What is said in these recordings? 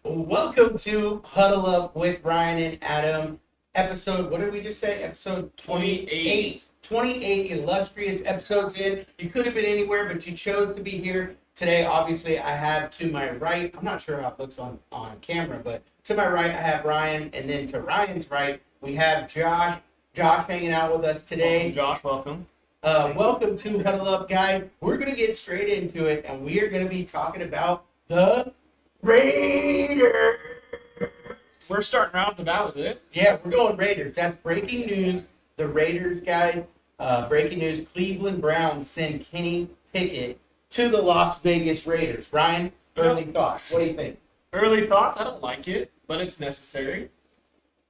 Welcome to Huddle Up with Ryan and Adam. Episode, what did we just say? Episode 28. 28 illustrious episodes in. You could have been anywhere, but you chose to be here today. Obviously, I have to my right, I'm not sure how it looks on camera, but to my right, I have Ryan, and then to Ryan's right, we have Josh. Josh hanging out with us today. Welcome, Josh, welcome. Welcome to Huddle Up, guys. We're going to get straight into it, and we are going to be talking about the Raiders. We're starting right off the bat with it. Yeah, we're going Raiders. That's breaking news. The Raiders, guys. Breaking news. Cleveland Browns send Kenny Pickett to the Las Vegas Raiders. Ryan, early thoughts. What do you think? Early thoughts, I don't like it, but it's necessary.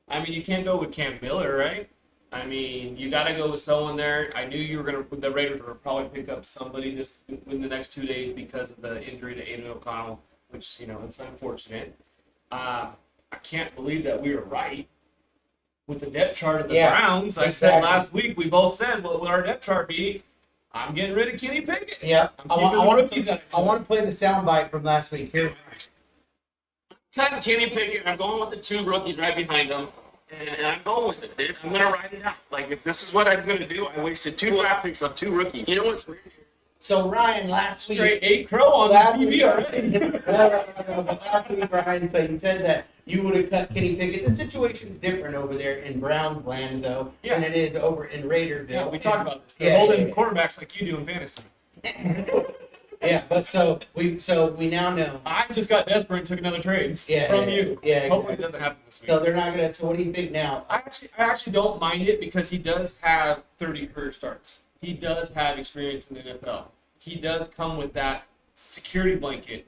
I mean, you can't go with Cam Miller, right? I mean, you got to go with someone there. I knew the Raiders were going to probably pick up somebody in the next 2 days because of the injury to Aiden O'Connell, which, it's unfortunate. I can't believe that we were right with the depth chart of the Browns. I said last week, we both said, what would our depth chart be? I'm getting rid of Kenny Pickett. Yeah. I want to play the soundbite from last week. Here. Cutting Kenny Pickett, I'm going with the two rookies right behind him, and I'm going with it, dude. I'm going to ride it out. Like, if this is what I'm going to do, I wasted 2 draft picks on 2 rookies. You know what's weird? So, Ryan, last week... Straight 8 crow on the TV already. No. Last week, Ryan, so you said that you would have cut Kenny Pickett. The situation's different over there in Browns land, though, than it is over in Raiderville. Yeah, we talked about this. They're holding quarterbacks like you do in fantasy. Yeah, but so we now know. I just got desperate and took another trade from you. Yeah, hopefully it doesn't happen this week. So they're not gonna. So what do you think now? I actually don't mind it because he does have 30 career starts. He does have experience in the NFL. He does come with that security blanket.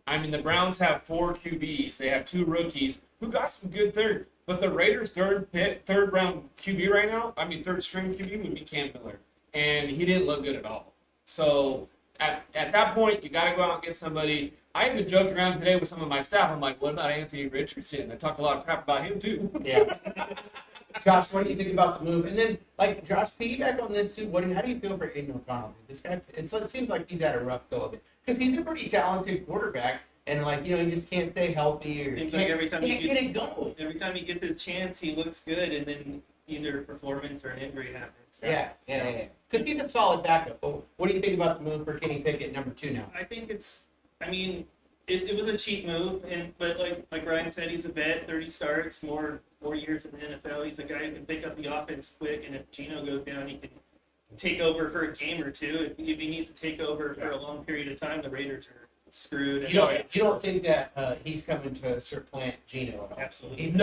I mean, the Browns have 4 QBs. They have 2 rookies who got some good third. But the Raiders' third round QB right now, third string QB would be Cam Miller, and he didn't look good at all. So. At that point, you got to go out and get somebody. I even joked around today with some of my staff. I'm like, what about Anthony Richardson? I talked a lot of crap about him, too. Yeah. Josh, what do you think about the move? And then, Josh, piggyback on this, too. How do you feel for Aiden O'Connell? This guy, it seems like he's had a rough go of it. Because he's a pretty talented quarterback. And, he just can't stay healthy. Or seems like every time he get it going. Every time he gets his chance, he looks good. And then either performance or an injury happens. Yeah. Because he's a solid backup. Oh, what do you think about the move for Kenny Pickett, number 2 now? I think it was a cheap move, but like Ryan said, he's a vet, 30 starts, more years in the NFL. He's a guy who can pick up the offense quick, and if Geno goes down, he can take over for a game or two. If he needs to take over for a long period of time, the Raiders are screwed. You don't think that he's coming to supplant Geno at all? Absolutely. He's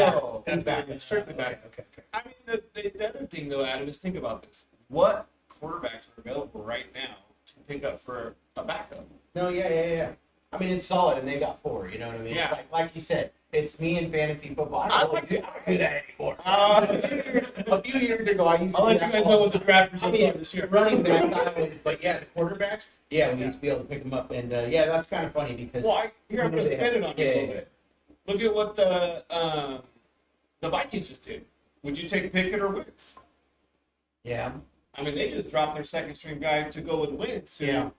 back. It's strictly back. Okay. I mean, the other thing, though, Adam, is think about this. What quarterbacks are available right now to pick up for a backup? No, yeah. I mean, it's solid, and they got 4. You know what I mean? Yeah. Like you said, it's me in fantasy football. I don't do that anymore. A few years ago, I used to. I'll let you guys know what the draft results are this year. Running back, but the quarterbacks, we used to be able to pick them up, and that's kind of funny because. Well, I'm going to spin it on you a little bit. Look at what the Vikings just did. Would you take Pickett or Wentz? Yeah. I mean, they just dropped their second string guy to go with Wentz. Yeah.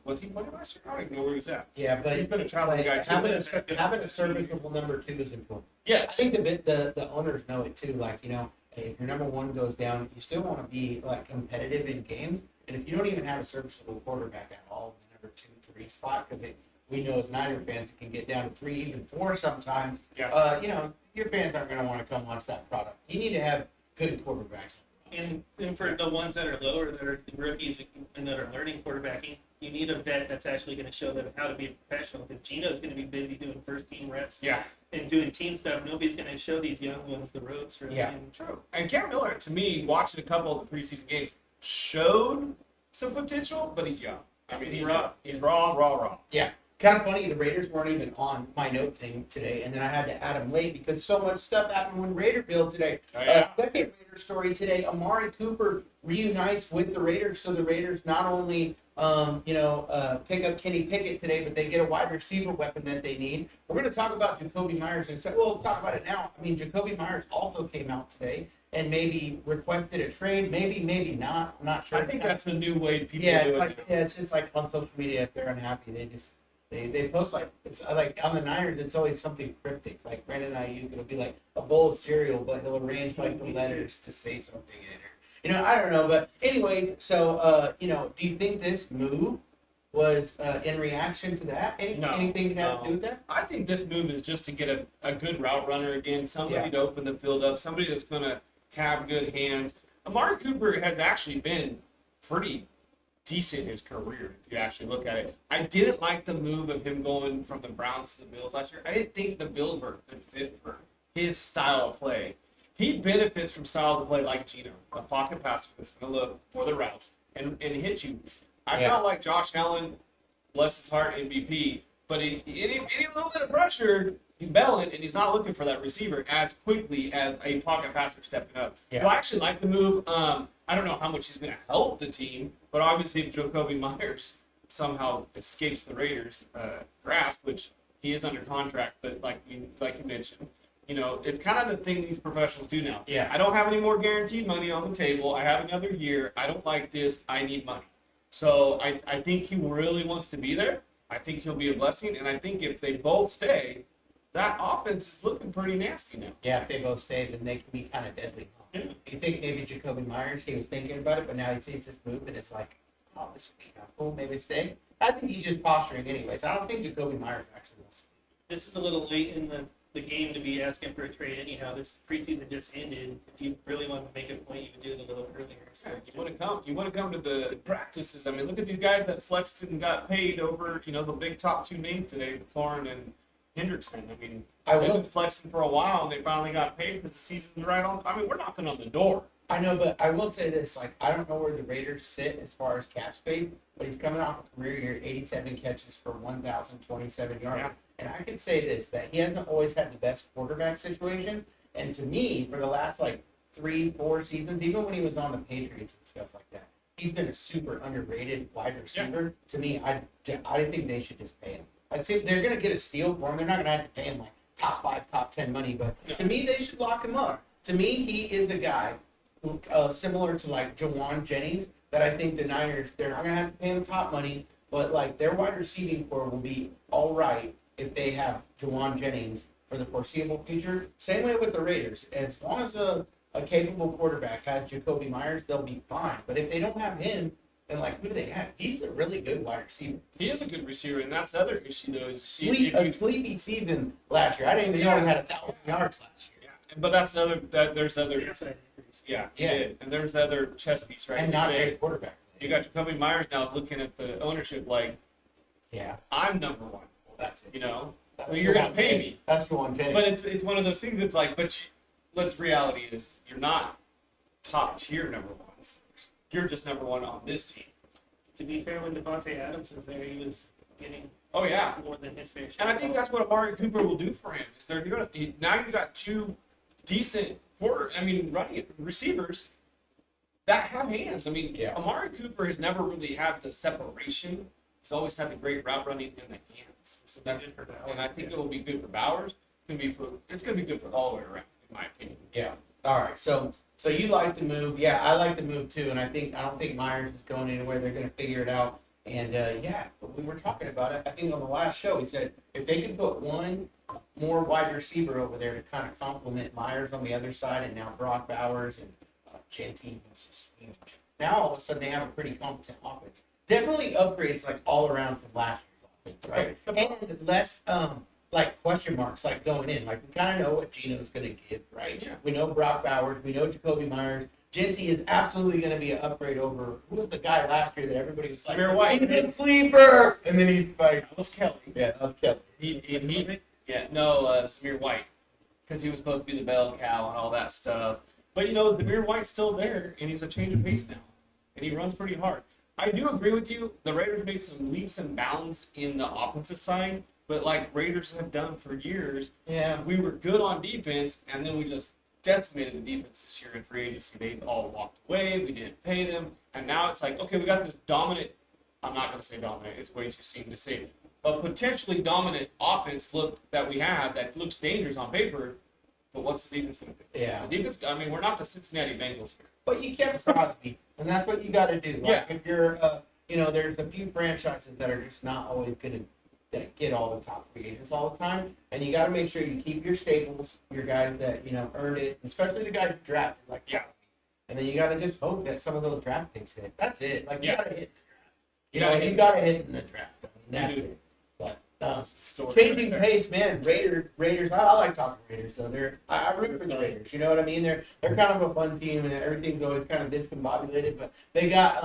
Was he playing last year? I don't even know where he was at. Yeah, but he's been a traveling guy too. Having a serviceable number 2 is important. Yes. I think the owners know it too. If your number 1 goes down, you still want to be competitive in games. And if you don't even have a serviceable quarterback at all, the number 2, 3 spot, because we know as Niner fans it can get down to 3, even 4 sometimes. Yeah. Your fans aren't going to want to come watch that product. You need to have good quarterbacks. And for the ones that are lower, that are rookies and that are learning quarterbacking, you need a vet that's actually going to show them how to be a professional. Because Geno's going to be busy doing first-team reps and doing team stuff. Nobody's going to show these young ones the ropes. Really. Yeah, true. And Cam Miller, to me, watching a couple of the preseason games, showed some potential, but he's young. I mean, he's raw. He's raw. Yeah. Kind of funny, the Raiders weren't even on my note thing today, and then I had to add them late because so much stuff happened when Raiderville today. Oh, yeah. Second Raider story today, Amari Cooper reunites with the Raiders, so the Raiders not only pick up Kenny Pickett today, but they get a wide receiver weapon that they need. We're going to talk about Jacoby Myers in a second. We'll talk about it now. I mean, Jacoby Myers also came out today and maybe requested a trade, maybe not. I'm not sure. I think that's the new way people do it. It's just like on social media, if they're unhappy, they just They post like it's like on the Niners. It's always something cryptic. Like Brandon Ayuk, it'll be like a bowl of cereal, but he'll arrange like the letters to say something in it. You know, I don't know, but anyways. So you know, do you think this move was in reaction to that? Anything to have to do with that? I think this move is just to get a good route runner again, somebody Yeah. to open the field up, somebody that's going to have good hands. Amari Cooper has actually been pretty decent in his career, if you actually look at it. I didn't like the move of him going from the Browns to the Bills last year. I didn't think the Bills were a good fit for his style of play. He benefits from styles of play like Geno, a pocket passer that's going to look for the routes and hit you. I felt like Josh Allen, bless his heart, MVP, but any little bit of pressure, he's bailing, and he's not looking for that receiver as quickly as a pocket passer stepping up. Yeah. So I actually like the move. I don't know how much he's going to help the team, but obviously if Jacoby Myers somehow escapes the Raiders' grasp, which he is under contract, but like you mentioned, you know, it's kind of the thing these professionals do now. Yeah. I don't have any more guaranteed money on the table. I have another year. I don't like this. I need money. So I think he really wants to be there. I think he'll be a blessing. And I think if they both stay, that offense is looking pretty nasty now. Yeah, if they both stay, then they can be kind of deadly. Yeah. You think maybe Jacoby Myers, he was thinking about it, but now he sees this move and it's like, oh, this would be kind of cool. Maybe stay. I think he's just posturing anyways. I don't think Jacoby Myers actually wants to. This is a little late in the game to be asking for a trade anyhow. This preseason just ended. If you really want to make a point, you would do it a little earlier. So You want to come to the practices. I mean, look at these guys that flexed and got paid over, you know, the big top two names today, Florin and Hendrickson. I mean, they've been flexing for a while, and they finally got paid because the season's right on. I mean, we're knocking on the door. I know, but I will say this: like, I don't know where the Raiders sit as far as cap space, but he's coming off a career year, 87 catches for 1,027 yards. Yeah. And I can say this: that he hasn't always had the best quarterback situations. And to me, for the last like 3-4 seasons, even when he was on the Patriots and stuff like that, he's been a super underrated wide receiver. To me, I think they should just pay him. I'd say they're going to get a steal for him. They're not going to have to pay him like top 5, top 10 money, but to me, they should lock him up. To me, he is a guy who, similar to like Jawan Jennings, that I think the Niners, they're not going to have to pay him top money, but like their wide receiving core will be all right if they have Jawan Jennings for the foreseeable future. Same way with the Raiders. As long as a capable quarterback has Jacoby Myers, they'll be fine. But if they don't have him, then like who do they have? He's a really good wide receiver. He is a good receiver, and that's the other issue though. Is A sleepy season last year. I didn't even know he had 1,000 yards last year. Yeah, but that's the other. There's other. downside increase. Yeah, Yeah. and there's the other chess piece, right? And not a great quarterback. You got Jacoby Myers now looking at the ownership like, Yeah, I'm number one. well, that's it. You know, That's so you're gonna Jawan pay Jennings. me. That's Jawan Jennings. But it's one of those things. It's like, but let's reality is you're not top tier number ones. You're just number one on this team. To be fair, when Devontae Adams was there, he was getting Oh yeah, more than his fair share. and I think that's what Amari Cooper will do for him. Is now you got two decent running receivers that have hands. I mean, Yeah. Amari Cooper has never really had the separation. He's always had the great route running in the hands. So that's, and I think it will be good for Bowers. It's gonna be good for all the way around, in my opinion. Yeah. All right. So you like the move? Yeah, I like the move too. And I don't think Myers is going anywhere. They're going to figure it out. And but we were talking about it. I think on the last show he said if they could put one more wide receiver over there to kind of complement Myers on the other side, and now Brock Bowers and Genty, was just huge. Now all of a sudden they have a pretty competent offense. Definitely upgrades like all around from last year's offense, right? And less like question marks like going in. Like we kind of know what Geno's going to give, right? Yeah. We know Brock Bowers. We know Jacoby Myers. Genty is absolutely going to be an upgrade over who was the guy last year that everybody was like, Samir White. he's a sleeper, and then he's like, That was Kelly. yeah, that was Kelly. Samir White, because he was supposed to be the bell cow and all that stuff. But Samir White's still there, and he's a change of pace now, and he runs pretty hard. I do agree with you. The Raiders made some leaps and bounds in the offensive side, but like Raiders have done for years, Yeah. we were good on defense, and then we just decimated the defense this year in free agency. They all walked away. We didn't pay them, and now it's like, okay, we got this dominant. I'm not going to say dominant. It's way too soon to say. But potentially dominant offense that we have that looks dangerous on paper. But what's the defense going to do? Yeah. The defense. I mean, we're not the Cincinnati Bengals here. But you kept Crosby, and that's what you got to do. Like, Yeah. if you're, there's a few franchises that are just not always going to that get all the top free agents all the time, and you got to make sure you keep your staples, your guys that earned it, especially the guys you drafted. Like and then you got to just hope that some of those draft picks hit. That's it. Like you got to hit the draft. You got to hit in the draft. I mean, that's it. But changing pace, man. Raiders. I like talking Raiders. So I root for the Raiders. You know what I mean? They're kind of a fun team, and everything's always kind of discombobulated. But they got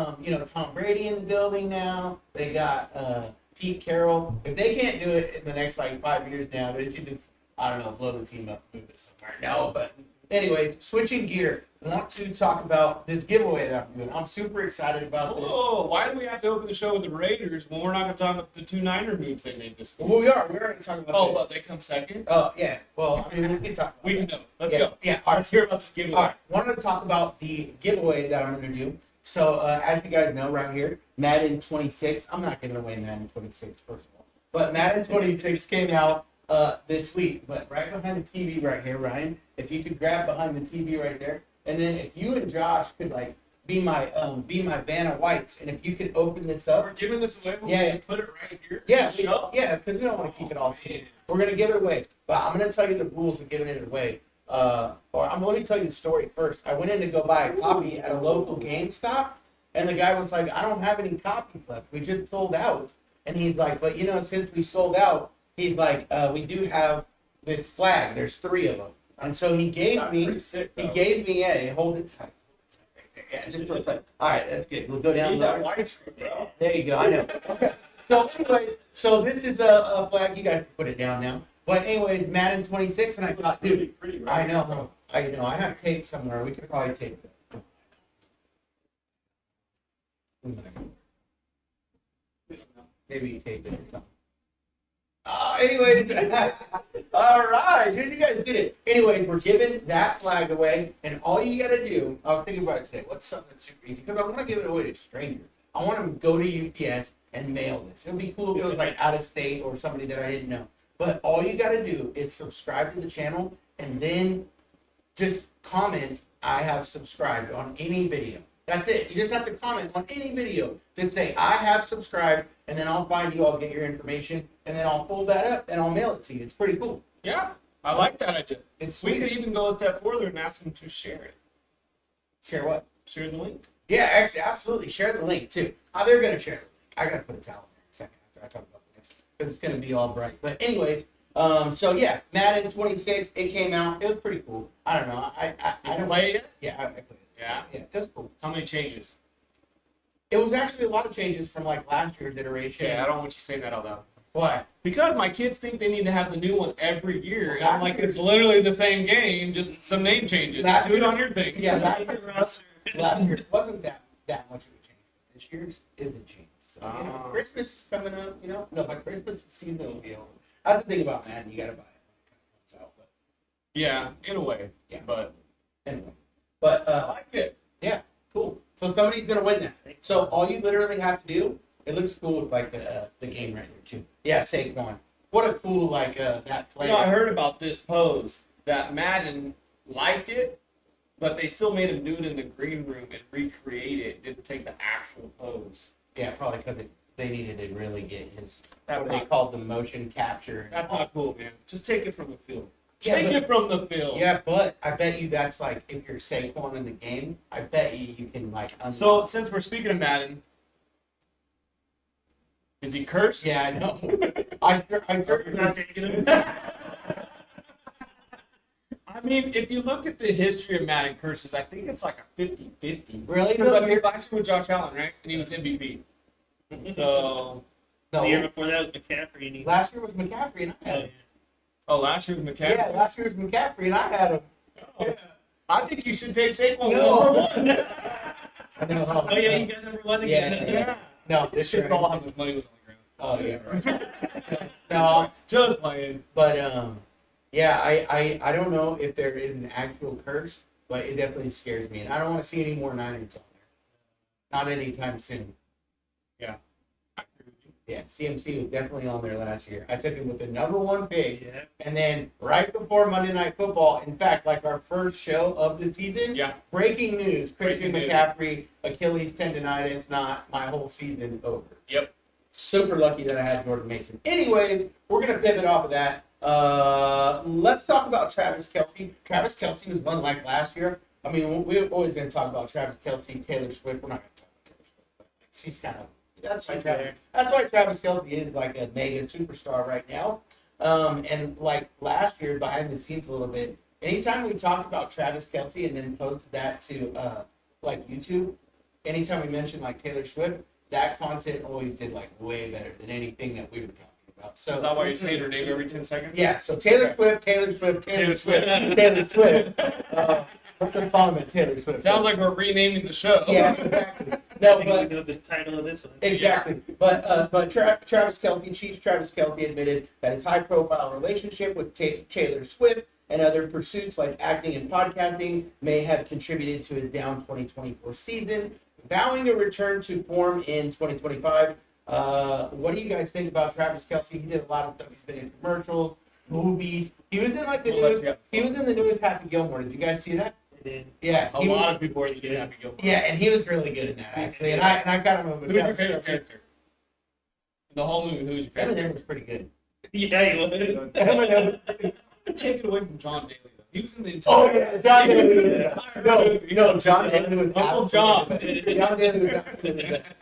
Tom Brady in the building now. They got Pete Carroll. If they can't do it in the next 5 years now, they should just blow the team up, move it somewhere. No, but anyway, switching gear. I want to talk about this giveaway that I'm doing. I'm super excited about this. Oh, why do we have to open the show with the Raiders when we're not going to talk about the 2 Niner moves they made this week? Well, we are. We're going to talk about Oh, but they come second? Oh, yeah. Well, I mean, we can talk about We can that. go. Let's go. Yeah. All right. Let's hear about this giveaway. All right. Wanted to talk about the giveaway that I'm going to do. So, as you guys know right here, Madden 26. I'm not giving away Madden 26, first of all. But Madden 26 came out this week. But right behind the TV right here, Ryan, if you could grab behind the TV right there. And then if you and Josh could be my Vanna Whites, and if you could open this up. We're giving this away, but Yeah. we put it right here. Yeah, Show. because we don't want to keep it all secret. We're gonna give it away, but I'm gonna tell you the rules of giving it away. Let me tell you the story first. I went in to go buy a copy at a local GameStop, and the guy was like, "I don't have any copies left. We just sold out." And he's like, "But since we sold out, he's like, we do have this flag. There's 3 of them." And so he gave me, hold it tight. Yeah, just looks like, all right, that's good. We'll go down that lower. widescreen, bro. There you go. I know. Okay. So, anyways, this is a flag. You guys can put it down now. But anyways, Madden 26, and I thought, dude, Pretty I right. know. I have tape somewhere. We could probably tape it. Maybe tape it or something. Anyways, all right, here you guys did it. Anyways, we're giving that flag away, and all you got to do, I was thinking about it today, what's something that's super easy, because I want to give it away to strangers. I want to go to UPS and mail this. It would be cool if it was out of state or somebody that I didn't know. But all you got to do is subscribe to the channel, and then just comment, "I have subscribed" on any video. That's it. You just have to comment on any video. Just say, "I have subscribed," and then I'll find you. I'll get your information, and then I'll fold that up, and I'll mail it to you. It's pretty cool. Yeah, I like that idea. It's We sweet. could even go a step further and ask them to share it. Share what? Share the link. Yeah, actually, absolutely. Share the link, too. They're going to share the link. I got to put a towel in there in a second after I talk about this, because it's going to be all bright. But anyways, Madden 26, it came out. It was pretty cool. I don't know. I Did you don't play it yet? Yeah, I played it. Yeah. Yeah, it was cool. How many changes? It was actually a lot of changes from last year's iteration. Okay, I don't want you saying that out loud. Why? Because my kids think they need to have the new one every year. And I'm like, it's literally the same game, just some name changes. Last Do it year- on your thing. Yeah, last year wasn't that much of a change. This year's is a change. So Christmas is coming up. No, by Christmas the season will be over. That's the thing about Madden. You got to buy it when it comes out. But Yeah, in a way. Yeah. But anyway, but I like it. yeah, cool. So somebody's gonna win that. So all you literally have to do. It looks cool with the game right here too. Yeah, Saquon. What a cool that play. I heard about this pose that Madden liked it, but they still made him do it in the green room and recreate it. Didn't take the actual pose. Yeah, probably because they needed to really get his That's what they not- called the motion capture. That's not cool, man. Just take it from the field. Yeah, Take but- it from the field. Yeah, but I bet you that's if you're Saquon in the game, I bet you can unlock. So since we're speaking of Madden, is he cursed? Yeah, I know. I You're certainly. not taking him. I mean, if you look at the history of Madden curses, I think it's like a 50-50. Really? Because No, I mean, last year was Josh Allen, right? And he was MVP. So, The year No. before that was McCaffrey. And he, Last year was McCaffrey and I had him. last year was McCaffrey. Yeah, last year was McCaffrey and I had him. Oh. I think you should take Saquon No. number one. I know. Oh yeah, you got number 1 again. Yeah. No, This should all how much money was on the ground. Oh yeah. Right. No, Just playing. but yeah, I don't know if there is an actual curse, but it definitely scares me, and I don't want to see any more Niners on there. Not anytime soon. Yeah. Yeah, CMC was definitely on there last year. I took him with the number 1 pick, Yeah. and then right before Monday Night Football, in fact, our first show of the season, Yeah. breaking news: Christian Breaking news. McCaffrey, Achilles tendonitis, not my whole season over. Yep. super lucky that I had Jordan Mason. Anyways, we're gonna pivot off of that. Let's talk about Travis Kelce. Travis Kelce was one like last year. I mean, we're always gonna talk about Travis Kelce, Taylor Swift. We're not gonna talk about Taylor Swift, but she's kind of that's why Travis Kelce is like a mega superstar right now. And like last year, behind the scenes a little bit, anytime we talked about Travis Kelce and then posted that to like YouTube, anytime we mentioned like Taylor Swift, that content always did like way better than anything that we were talking about. So Is that why you're saying her name every 10 seconds? yeah, so Taylor Swift, Taylor Swift, Taylor Swift, Taylor Swift. What's the song that Taylor Swift? Sounds like we're renaming the show. Yeah, exactly. No, I think but we know the title of this one. exactly. But Travis Kelce, Chiefs Travis Kelce admitted that his high-profile relationship with Taylor Swift and other pursuits like acting and podcasting may have contributed to his down 2024 season, vowing to return to form in 2025. What do you guys think about Travis Kelce? He did a lot of stuff. He's been in commercials, movies. He was in like the newest. He was in the newest Happy Gilmore. Did you guys see that? Yeah, A lot of people are getting Happy Gilmore. Yeah, and he was really good in that actually. And I kind of remember. Who's your favorite character? The whole movie, who's your favorite? Eminem was pretty good. Yeah, he was. Eminem. Take it away from John Daly, though. He was in the Oh entire. yeah, John Daly. No, John Daly was Uncle absolutely John. the best. John Daly was absolutely the best.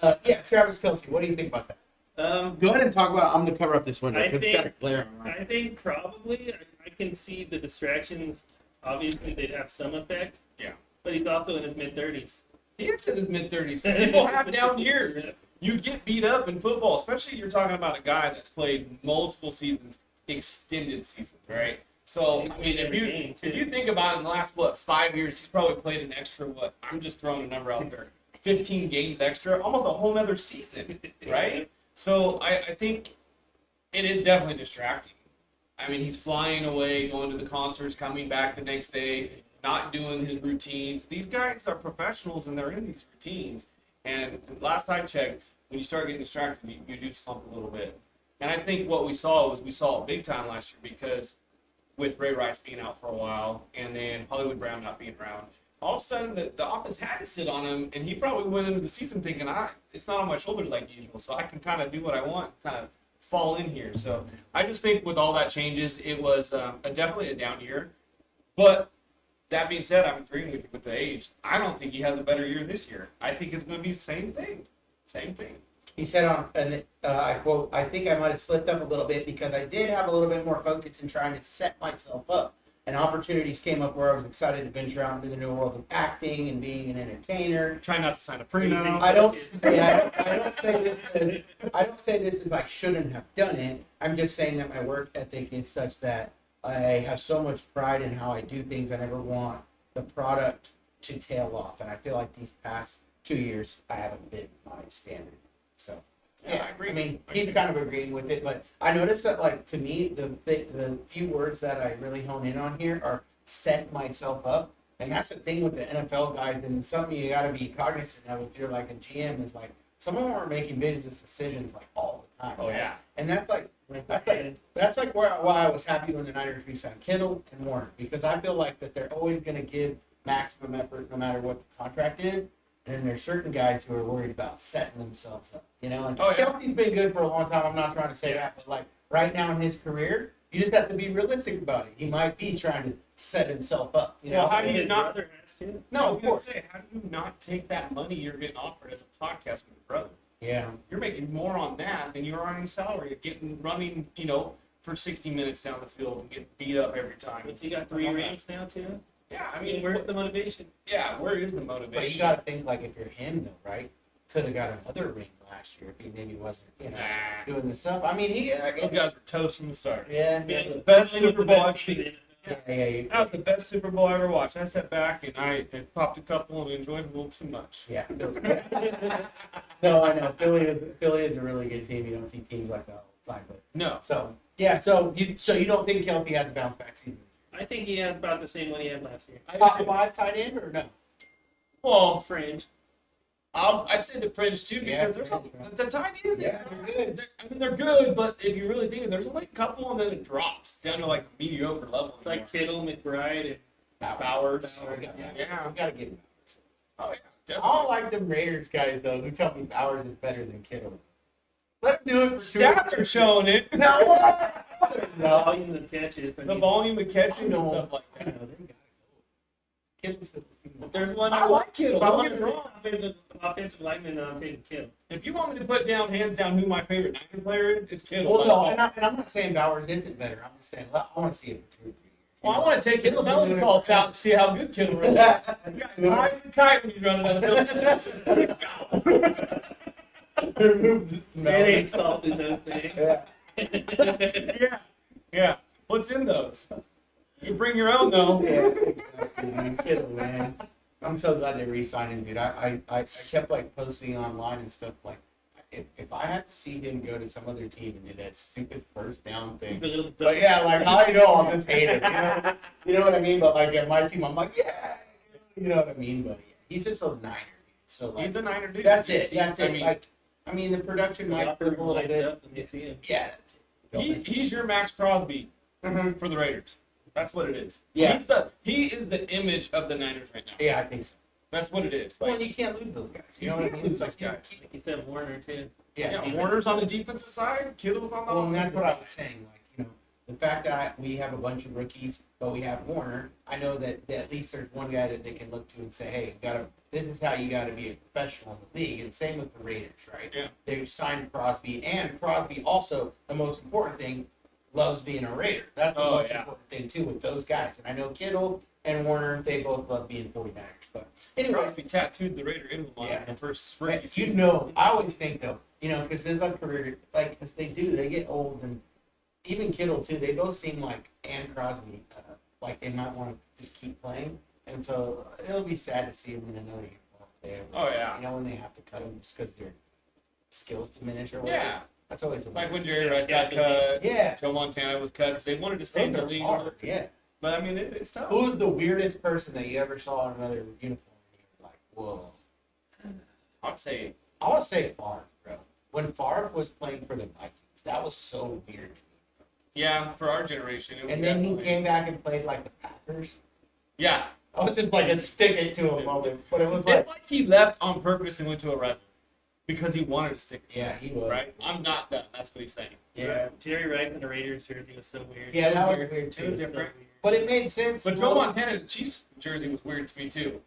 But yeah, Travis Kelce, what do you think about that? Go ahead and talk about. I'm gonna cover up this window I because it's got a glare on. I think probably I can see the distractions. Obviously, they'd have some effect. Yeah. But he's also in his mid-30s. He is in his mid-30s. People have down years. You get beat up in football, especially you're talking about a guy that's played multiple seasons, extended seasons, right? So, I mean, if you think about it, in the last, 5 years, he's probably played an extra, I'm just throwing a number out there, 15 games extra, almost a whole nother season, right? So, I think it is definitely distracting. I mean, he's flying away, going to the concerts, coming back the next day, not doing his routines. These guys are professionals, and they're in these routines. And last I checked, when you start getting distracted, you do slump a little bit. And I think what we saw it big time last year because with Ray Rice being out for a while and then Hollywood Brown not being around, all of a sudden the offense had to sit on him, and he probably went into the season thinking, it's not on my shoulders like usual, so I can kind of do what I want, kind of fall in here. So I just think with all that changes, it was definitely a down year. But that being said, I'm agreeing with you with the age. I don't think he has a better year this year. I think it's going to be the same thing. Same thing. He said and I quote, I think I might have slipped up a little bit because I did have a little bit more focus in trying to set myself up. And opportunities came up where I was excited to venture out into the new world of acting and being an entertainer. Try not to sign a prenup. I don't say this as I shouldn't have done it. I'm just saying that my work ethic is such that I have so much pride in how I do things. I never want the product to tail off. And I feel like these past 2 years, I haven't been my standard. So, Yeah, I agree. I mean, he's kind of agreeing with it, but I noticed that, like, to me, the few words that I really hone in on here are set myself up. And that's the thing with the NFL guys, and something you got to be cognizant of if you're like a GM is like, some of them are making business decisions like all the time. Oh, right? yeah. And that's like why I was happy when the Niners re-signed Kittle and Warner, because I feel like that they're always going to give maximum effort no matter what the contract is. And then there's certain guys who are worried about setting themselves up, you know. And Kelce's been good for a long time. I'm not trying to say that, but like right now in his career, you just have to be realistic about it. He might be trying to set himself up, you know. Well, how do you His not? brother has to. No, I was of gonna course. say, how do you not take that money you're getting offered as a podcast with your brother? Yeah. You're making more on that than you are on your salary of getting running, for 60 minutes down the field and get beat up every time. But he got 3 rings now too. Yeah, I I mean, mean, where's the motivation? where is the But you motivation? got to think like if you're him though, right? Could have got another ring last year if he maybe wasn't, Nah. doing this stuff. I mean, Those guys were toast from the start. Yeah. That's the best He was Super the Bowl I've best in seen. the NFL. Yeah. That was the best Super Bowl I ever watched. I sat back and I popped a couple and enjoyed it a little too much. Yeah. No, I know. Philly is a really good team. You don't see teams like that all the time. But No. so you don't think Kelce has a bounce back season? I think he has about the same one he had last year. Top 5 tight end or no? Well, Fringe. I'd say the fringe too Yeah, because fringe, the tight ends. Yeah, they're good. They're good, but if you really think it, there's only a couple and then it drops down to like a mediocre level. It's like Kittle, McBride, and Bowers. Yeah. We gotta give him Bowers. Oh yeah, I definitely. don't like them Raiders guys though who tell me Bowers is better than Kittle. Let him do it for Stats are showing it. No. No. Volume of catches. I The mean, volume of catches and No. stuff like I that. know, they gotta go. Kittle's the- if there's one, I like Kittle. If I Don't want get to me wrong. the offensive lineman, I'm taking Kittle. If you want me to put down hands down who my favorite Niner player is, it's Kittle. Well, by no, default. and I'm not saying Bowers isn't better. I'm just saying I want to see it for 2 or 3 years. Well, I want to take his Kittle smelling doing it salts for- out and see how good Kittle really is. You guys high as a kite when he's running down the field. Remove the smell. It ain't salt in those things. Yeah. Yeah. What's in those? You bring your own though. Yeah, exactly, man. Kittle, man. I'm so glad they re-signed him, dude. I kept like posting online and stuff like, if I had to see him go to some other team and do that stupid first down thing, The little but yeah, like I know I'll just hate him. You know what I mean? But like at my team, I'm like, yeah, you know what I mean? But yeah, he's just a Niner, dude. So like, He's a Niner dude. that's it. That's it. I mean, like, I mean, the production might flip a little lights bit. up when you see him. Yeah, that's it. he's your Max Crosby Mhm. for the Raiders. That's what it is. Yeah. He is the image of the Niners right now. Yeah, I think so. That's what it is. Well, Like, and you can't lose those guys. You you know what I can't mean? lose those Like, guys. Like you said, Warner too. Yeah. Yeah, Warner's on the defensive side, Kittle's on the Well, and that's offensive what I side. was saying. Like, you know, the fact that we have a bunch of rookies, but we have Warner, I know that at least there's one guy that they can look to and say, hey, this is how you got to be a professional in the league. And same with the Raiders, right? Yeah. They signed Crosby, and Crosby also, the most important thing, loves being a Raider. That's the most important thing, too, with those guys. And I know Kittle and Warner, they both love being 49ers. But anyway, Crosby tattooed the Raider emblem on Yeah. the first rookie you season. know, I always think, though, you know, because there's like career, like, because they get old, and even Kittle, too, they both seem like, and Crosby, like they might want to just keep playing. And so it'll be sad to see them in another year. Oh, yeah. You know, when they have to cut them just because their skills diminish or whatever. Yeah. That's always a Like when Jerry Rice got Yeah. cut, Yeah. Joe Montana was cut because they wanted to stay in the Those are league. hard, yeah. But I mean, it's tough. Who was the weirdest person that you ever saw in another uniform? And you were like, whoa. I'd say I want to say Favre, bro. When Favre was playing for the Vikings, that was so weird. yeah, for our generation. It was And then he definitely- came back and played like the Packers. Yeah. I was just like a stick it to him moment, but it was like, It's like he left on purpose and went to a rival because he wanted to stick to yeah, he was. right? I'm not done. That's what he's saying. Yeah, Jerry Rice in the Raiders jersey was so weird. yeah, that was weird. weird It too. was different. But it made sense. But Joe Montana in the Chiefs jersey was weird to me too.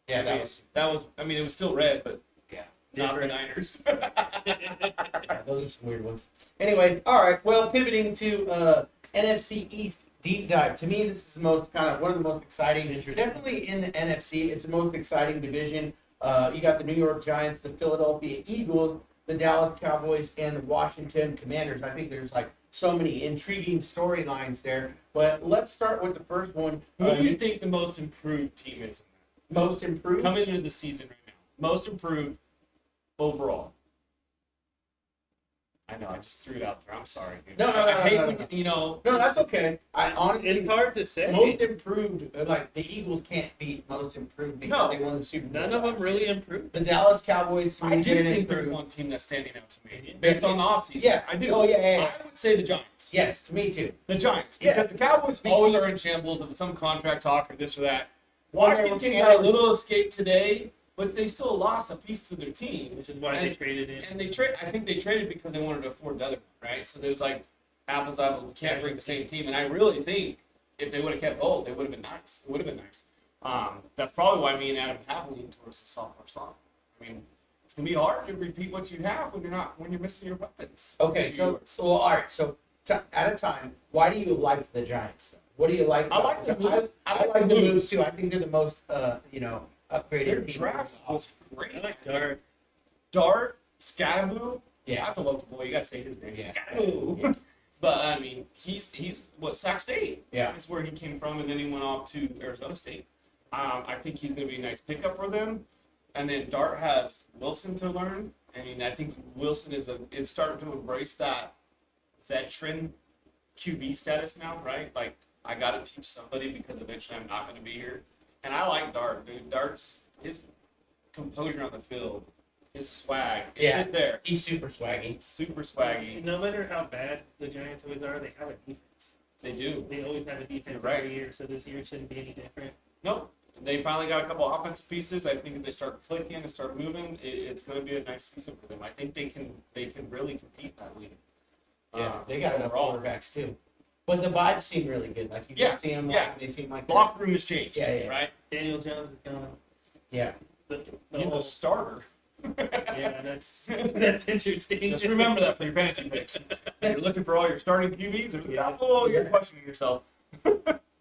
Yeah, I mean, that was. I mean, it was still red, but yeah. not the Niners. Yeah, those are some weird ones. Anyways, all right. Well, pivoting to NFC East deep dive. To me, this is the most one of the most exciting. Definitely in the NFC, it's the most exciting division. You got the New York Giants, the Philadelphia Eagles, the Dallas Cowboys, and the Washington Commanders. I think there's like so many intriguing storylines there. But let's start with the first one. Who do you think the most improved team is? Most improved? Coming into the season right now, most improved overall. I know, I just threw it out there. I'm sorry, dude. No, I hate no. when you know. No, that's okay. I honestly, It's hard to say. most improved, like the Eagles can't beat most improved because No. they won the Super Bowl. None of them really improved. The Dallas Cowboys. I do didn't think there's improve. one team that's standing out to me based on the offseason. Yeah. I do. Oh, yeah. I would say the Giants. Yes, to me too. The Giants, Yeah. because the Cowboys always are in shambles of some contract talk or this or that. Washington had a little escape today, but they still lost a piece to their team. Which is why they traded in. And I think they traded because they wanted to afford the other one, right? So there was like apples, we can't bring the same team. And I really think if they would have kept both, it would have been nice. It would have been nice. That's probably why me and Adam have leaned towards the sophomore slot. I mean, it's gonna be hard to repeat what you have when you're missing your weapons. Okay, so all right. So at a time, why do you like the Giants? Though? What do you like? I like the move. I like the moves too. I think they're the most, upgraded Their team. draft was great. I like Dart. Dart, Scadaboo. Yeah. That's a local boy. You gotta say his name. Yeah. Scadaboo. Yeah. But I mean, he's what, Sac State. Yeah. That's where he came from, and then he went off to Arizona State. I think he's going to be a nice pickup for them. And then Dart has Wilson to learn. I mean, I think Wilson is starting to embrace that veteran QB status now, right? Like, I got to teach somebody because eventually I'm not going to be here. And I like Dart, dude. Dart's his composure on the field, his swag, it's just there. He's super swaggy. Super swaggy. No matter how bad the Giants always are, they have a defense. They do. They always have a defense You're right. every year, so this year shouldn't be any different. Nope. they finally got a couple offensive pieces. I think if they start clicking and start moving, it's going to be a nice season for them. I think they can really compete in that league. Yeah, they got enough overall. quarterbacks too. But the vibes seem really good. Like you can see them. Like, they seem like Locker room has changed. Yeah. Right. Daniel Jones is gone. Yeah. He's a starter. Yeah, that's interesting. Just remember that for your fantasy picks. You're looking for all your starting QBs. There's a couple. You're questioning yourself.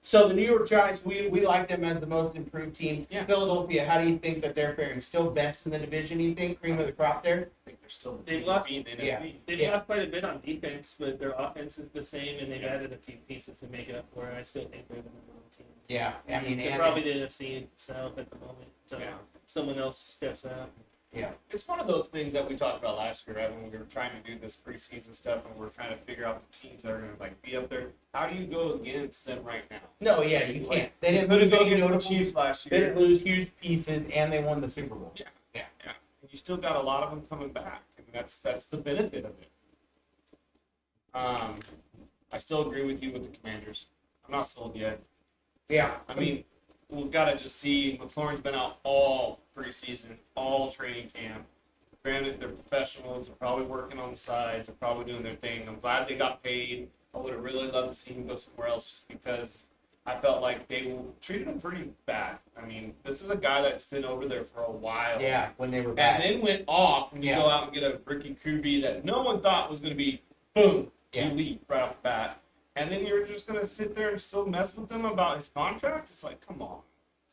So the New York Giants, we like them as the most improved team. Yeah. Philadelphia, how do you think that they're faring? Still best in the division, you think? Cream of the crop there? I think they're still the They've team lost- beating the yeah. NFC. They've lost quite a bit on defense, but their offense is the same, and they've added a few pieces to make it up for it. I still think they're the number one team. Yeah. I mean, They're and probably the NFC South at the moment. So Yeah. someone else steps out. yeah. It's one of those things that we talked about last year, right? When we were trying to do this preseason stuff and we're trying to figure out the teams that are going to like be up there. How do you go against them right now? No, yeah, you can't. They didn't Couldn't lose go any against notable. the Chiefs last They year. didn't lose huge pieces, and they won the Super Bowl. Yeah. And you still got a lot of them coming back. I mean, that's the benefit of it. I still agree with you with the Commanders. I'm not sold yet. Yeah. I mean, we've got to just see. McLaurin's been out all preseason, all training camp. Granted, they're professionals. They're probably working on the sides. They're probably doing their thing. I'm glad they got paid. I would have really loved to see him go somewhere else just because I felt like they treated him pretty bad. I mean, this is a guy that's been over there for a while. Yeah, when they were back. And then went off and you Yeah. go out and get a rookie QB that no one thought was going to be, boom, Yeah. elite right off the bat. And then you're just going to sit there and still mess with them about his contract? It's like, come on.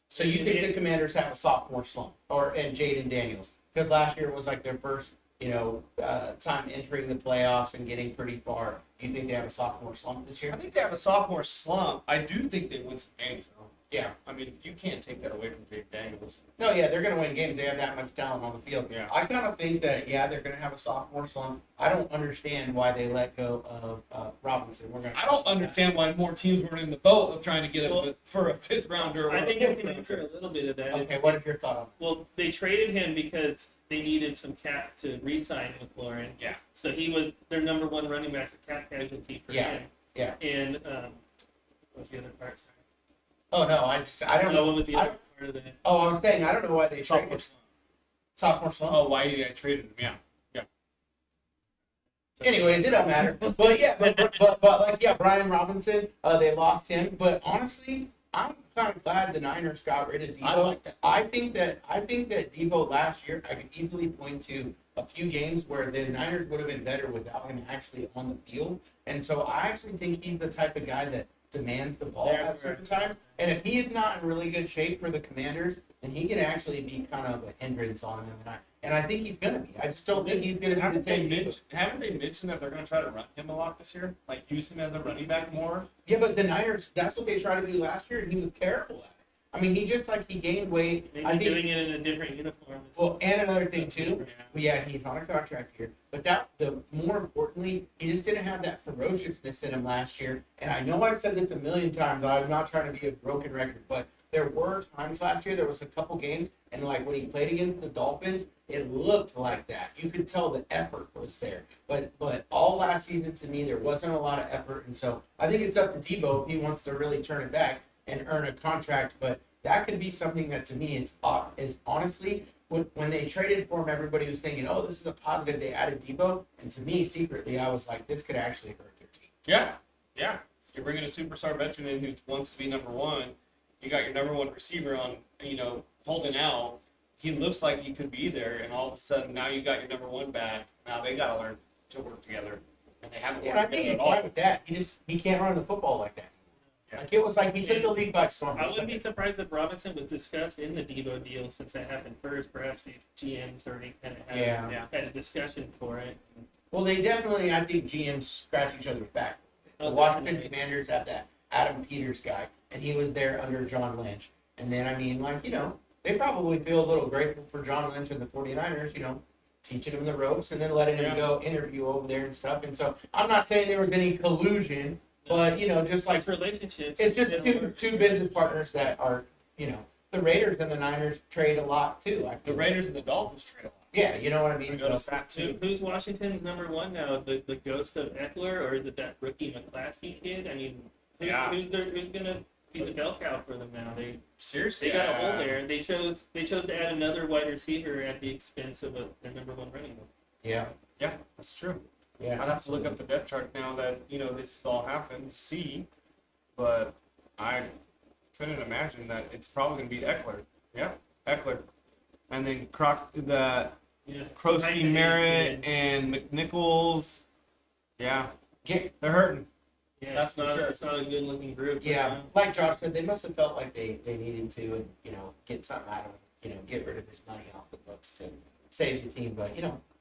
So you think the Commanders have a sophomore slump, and Jaden Daniels? Because last year was like their first, time entering the playoffs and getting pretty far. Do you think they have a sophomore slump this year? I think they have a sophomore slump. I do think they win some games, though. Yeah. I mean, you can't take that away from Jake Daniels. No, yeah, they're going to win games. They have that much talent on the field. Yeah. I kind of think that, they're going to have a sophomore slump. I don't understand why they let go of Robinson. I don't understand why more teams were in the boat of trying to get him for a fifth rounder. Or I think a I fourth can rounder. answer a little bit of that. Okay, what is your thought on that? Well, they traded him because they needed some cap to re-sign McLaurin. Yeah. So he was their number one running back's a cap casualty for Yeah. him. Yeah. And what was the other part? Sorry. Oh, no, I don't know. What was the I other part of that? I was saying, I don't know why they Sophomore traded slump. sophomore slump. Oh, why I traded him? Yeah. Anyways, it don't matter. But yeah, but like Brian Robinson, they lost him. But honestly, I'm kind of glad the Niners got rid of Debo. I like that. I think that Debo last year, I could easily point to a few games where the Niners would have been better without him actually on the field. And so I actually think he's the type of guy that demands the ball Yeah, at certain times. And if he is not in really good shape for the Commanders, then he can actually be kind of a hindrance on them. And I think he's going to be. I just don't think he's going to be the Haven't same. they mentioned that they're going to try to run him a lot this year? Like use him as a running back more? Yeah, but the Niners, that's what they tried to do last year, and he was terrible at it. I mean, he gained weight. Maybe I think, doing it in a different uniform. well, and another thing, too, he's on a contract here. But more importantly, he just didn't have that ferociousness in him last year. And I know I've said this a million times, I'm not trying to be a broken record, but there were times last year, there was a couple games, and like when he played against the Dolphins, it looked like that. You could tell the effort was there. But all last season, to me, there wasn't a lot of effort. And so I think it's up to Debo if he wants to really turn it back and earn a contract. But that could be something that, to me, is honestly, when they traded for him, everybody was thinking, oh, this is a positive. They added Debo. And to me, secretly, I was like, this could actually hurt their team. Yeah. You're bringing a superstar veteran in who wants to be number one. You got your number one receiver on, holding out. He looks like he could be there, and all of a sudden now you got your number one back. Now they got to learn to work together, and they haven't Yeah, worked I think together he's at all. fine with that. He can't run the football like that. Yeah. Like it was like he took the league by storm. I wouldn't be surprised if Robinson was discussed in the Debo deal since that happened first. Perhaps these GMs already kind of had a discussion for it. Well, they definitely, I think GMs scratch each other's back. The Oh, Washington definitely. Commanders had that Adam Peters guy, and he was there under John Lynch. And then, they probably feel a little grateful for John Lynch and the 49ers, teaching him the ropes and then letting him go interview over there and stuff. And so I'm not saying there was any collusion, but, just like Like relationships. it's just two business partners that are, the Raiders and the Niners trade a lot too. I The feel. Raiders and the Dolphins trade a lot. Yeah, you know what I I mean? noticed that too. Who's Washington's number one now? The ghost of Eckler, or is it that rookie McClaskey kid? I mean, who's gonna He's a bell cow for them now. Seriously, They got a hole there. They chose to add another wide receiver at the expense of their number one running back. Yeah. Yeah, that's true. Yeah. I'd have to look up the depth chart now that this has all happened to see, but I couldn't imagine that it's probably going to be Eckler. Yeah, Eckler, and then Yeah. Krosky, Merritt, and McNichols. Yeah, they're hurting. Yeah, That's for sure. It's not a good looking group. Yeah, like Josh said, they must have felt like they needed to, and get something out of him, get rid of his money off the books to save the team. But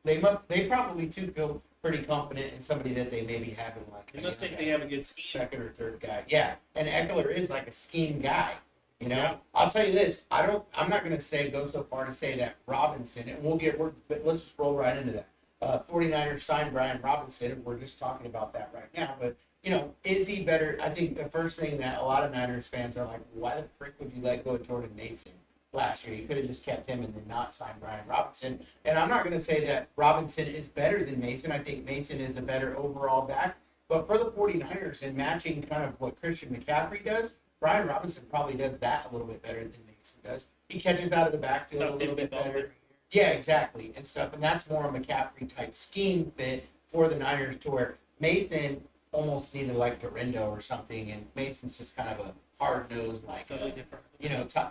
they probably too feel pretty confident in somebody that they maybe have in like. They must think they have a good scheme. Second or third guy. Yeah, and Eckler is like a scheme guy. Yeah. I'll tell you this. I'm not going to go so far to say that Robinson, and but let's just roll right into that. 49ers signed Brian Robinson. We're just talking about that right now, but. Is he better? I think the first thing that a lot of Niners fans are like, why the frick would you let go of Jordan Mason last year? You could have just kept him and then not signed Brian Robinson. And I'm not going to say that Robinson is better than Mason. I think Mason is a better overall back. But for the 49ers and matching kind of what Christian McCaffrey does, Brian Robinson probably does that a little bit better than Mason does. He catches out of the backfield a little bit better. Yeah, exactly, and stuff. And that's more a McCaffrey-type scheme fit for the Niners to where Mason almost needed like Dorinda or something, and Mason's just kind of a hard-nosed, like, Totally different.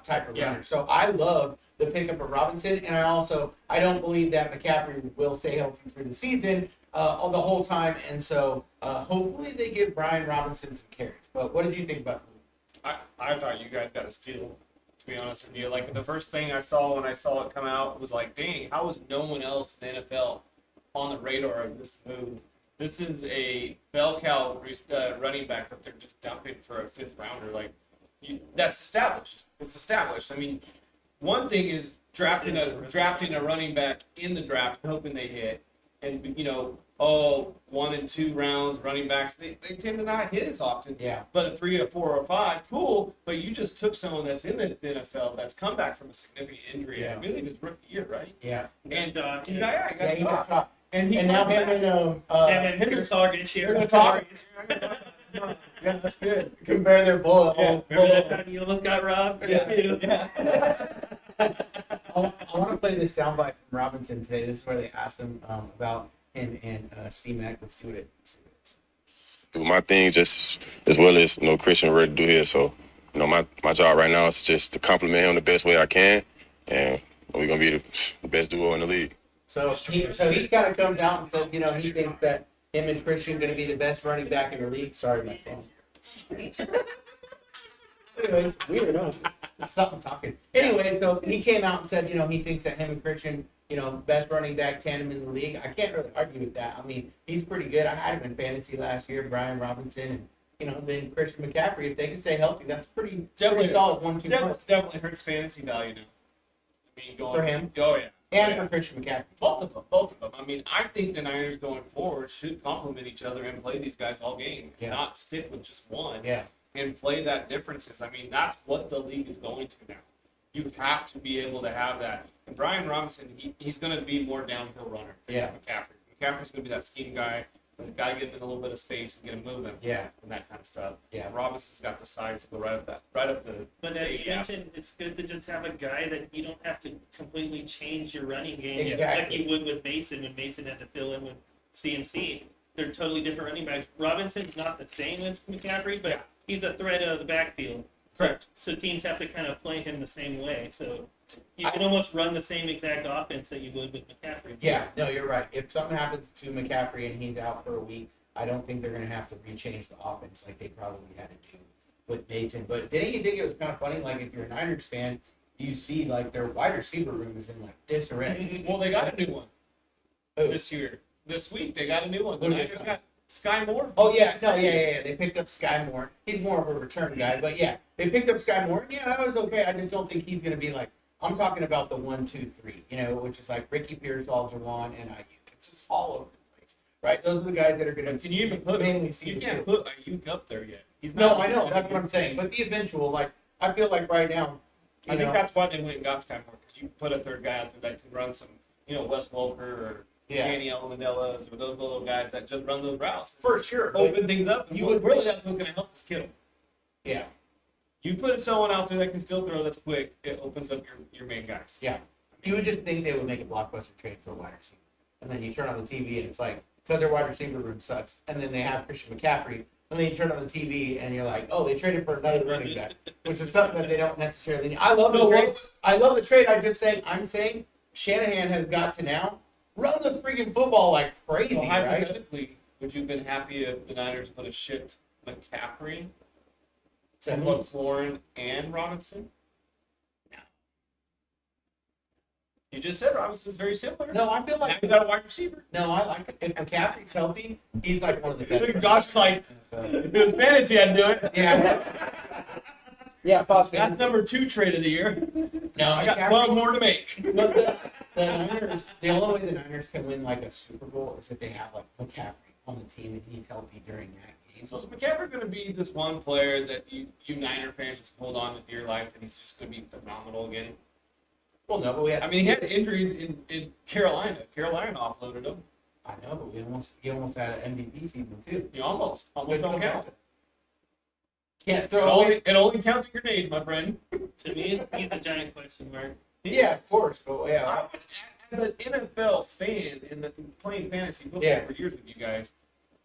type of runner. So I love the pickup of Robinson, and I don't believe that McCaffrey will stay healthy through the season the whole time, and so hopefully they give Brian Robinson some carries. But what did you think about the move? I thought you guys got a steal, to be honest with you. Like, the first thing I saw when I saw it come out was like, dang, how was no one else in the NFL on the radar of this move? This is a bell cow running back that they're just dumping for a fifth rounder. Like, that's established. It's established. I mean, one thing is drafting a running back in the draft, hoping they hit, and 1 and 2 rounds running backs they tend to not hit as often. Yeah. But a 3 or 4 or 5, cool. But you just took someone that's in the NFL that's come back from a significant injury. Yeah. I believe his rookie year, right? Yeah. And he He got shot. And now him and and Pearsall are going to share We're the gonna talk. stories. Yeah, that's good. compare their bullet. Yeah. Remember that time you almost got robbed? Yeah. I want to play this soundbite from Robinson today. This is where they asked him about him and C-Mac. Let's see what it is. Do my thing just as well as Christian ready to do his. So my job right now is just to compliment him the best way I can, and we're gonna be the best duo in the league. So he kind of comes out and says, he thinks that him and Christian are going to be the best running back in the league. Sorry, my phone. Anyways, weird, huh? There's something talking. Anyway, so he came out and said, he thinks that him and Christian, best running back tandem in the league. I can't really argue with that. I mean, he's pretty good. I had him in fantasy last year, Brian Robinson, and then Christian McCaffrey. If they can stay healthy, that's pretty solid 1-2 punch. Definitely hurts fantasy value now. I mean, For him? Oh, yeah. And Yeah. for Christian McCaffrey. Both of them. I mean, I think the Niners going forward should complement each other and play these guys all game, Yeah. not stick with just one. Yeah. And play that differences. I mean, that's what the league is going to now. You have to be able to have that. And Brian Robinson, he's going to be more downhill runner than Yeah. McCaffrey. McCaffrey's going to be that scheme guy. But got to get him in a little bit of space and get him moving. Yeah. And that kind of stuff. Yeah. Robinson's got the size to go right up the. But as you gaps. mentioned, it's good to just have a guy that you don't have to completely change your running game Exactly. like you would with Mason when Mason had to fill in with CMC. They're totally different running backs. Robinson's not the same as McCaffrey, but he's a threat out of the backfield. Correct. So teams have to kind of play him the same way. So you can almost run the same exact offense that you would with McCaffrey. Yeah, no, you're right. If something happens to McCaffrey and he's out for a week, I don't think they're going to have to rechange the offense like they probably had to do with Mason. But didn't you think it was kind of funny? Like, if you're a Niners fan, you see, like, their wide receiver room is in, like, disarray. Well, they got a new one Oh. this year. This week, they got a new one. The Who did Niners they sign? got Sky Moore. Oh, yeah, no, yeah. They picked up Sky Moore. He's more of a return guy. But, yeah, they picked up Sky Moore. Yeah, that was okay. I just don't think he's going to be, like, I'm talking about the 1, 2, 3, which is, like, Ricky Pearsall, Jawan, and Ayuk. It's just all over the place, right? Those are the guys that are going to Can you even put? mainly see You the can't field. put Ayuk up there yet. He's No, not. I know. That's what I'm saying. But the eventual, like, I feel like right now, I think that's why they went and got Sky Moore, because you can put a third guy out there that can run some, Wes Welker or Danny Amendellas or those little guys that just run those routes. for sure. Open things up. And You you would- really that's what's going to help us Kittle. Yeah. You put someone out there that can still throw that's quick, it opens up your main guys. Yeah. You would just think they would make a blockbuster trade for a wide receiver. And then you turn on the TV and it's like, because their wide receiver room sucks. And then they have Christian McCaffrey. And then you turn on the TV and you're like, oh, they traded for another running back, which is something that they don't necessarily need. I love the trade. I love the trade. I'm saying Shanahan has got to now run the freaking football like crazy, So right? hypothetically, would you have been happy if the Niners would have shipped McCaffrey to So, McLaurin and Robinson? You just said Robinson's very similar. no, I feel Now like you got a wide receiver. no, I like it. If McCaffrey's healthy, he's like one of the best. Look, Josh is like, if it was fantasy, I'd do it. Yeah. Yeah, Fox. That's number 2 trade of the year. No, I got 12 more to make. But the Niners, the only way the Niners can win like a Super Bowl is if they have like McCaffrey on the team and he's healthy during that game. So is McCaffrey going to be this one player that you Niner fans just hold on to dear life and he's just going to be phenomenal again? Well, no, but we had. I mean, he had injuries in Carolina. Carolina offloaded him. I know, but he almost had an MVP season too. You almost don't count. Can't It throw away. only counts in grenades, my friend. To me, he's a giant question mark. Yeah, of course, but I yeah, would, as an NFL fan and playing fantasy football Yeah. for years with you guys,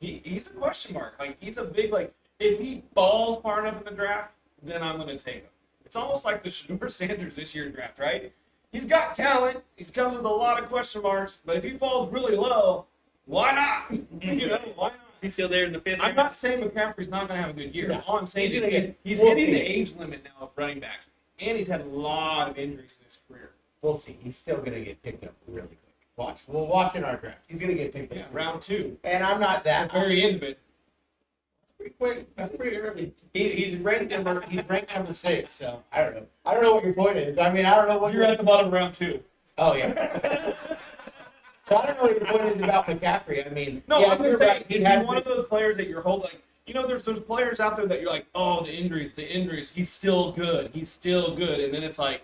he's a question mark. Like he's a big if he balls far enough in the draft, then I'm going to take him. It's almost like the Shador Sanders this year draft, right? He's got talent. He comes with a lot of question marks, but if he falls really low, why not? Why not? He's still there in the 5th. I'm not saying McCaffrey's not going to have a good year. No. All I'm saying He's is gonna get- he's we'll hitting see. the age limit now of running backs, and he's had a lot of injuries in his career. we'll see. He's still gonna get picked up really quick. Watch, we'll watch in our draft. He's gonna get picked up. Yeah, round 2, And I'm not at that. the very end of it. Pretty quick. That's pretty early. He's ranked number 6. So I don't know. I don't know what your point is. I mean, I don't know what You're at the bottom of round 2. Oh yeah. So I don't know what your point is about McCaffrey. I mean, No, yeah, I'm just you're saying, right. He is has he one been- of those players that you're holding? There's those players out there that you're like, oh, the injuries. He's still good. And then it's like,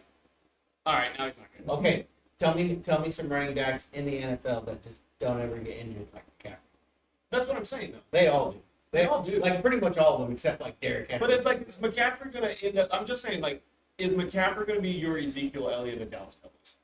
all right, now he's not good. Okay, tell me some running backs in the NFL that just don't ever get injured like McCaffrey. That's what I'm saying, though. They all do. They all do. Like pretty much all of them except like Derrick Henry. But it's like, is McCaffrey going to end up? I'm just saying, like, is McCaffrey going to be your Ezekiel Elliott of Dallas Cowboys?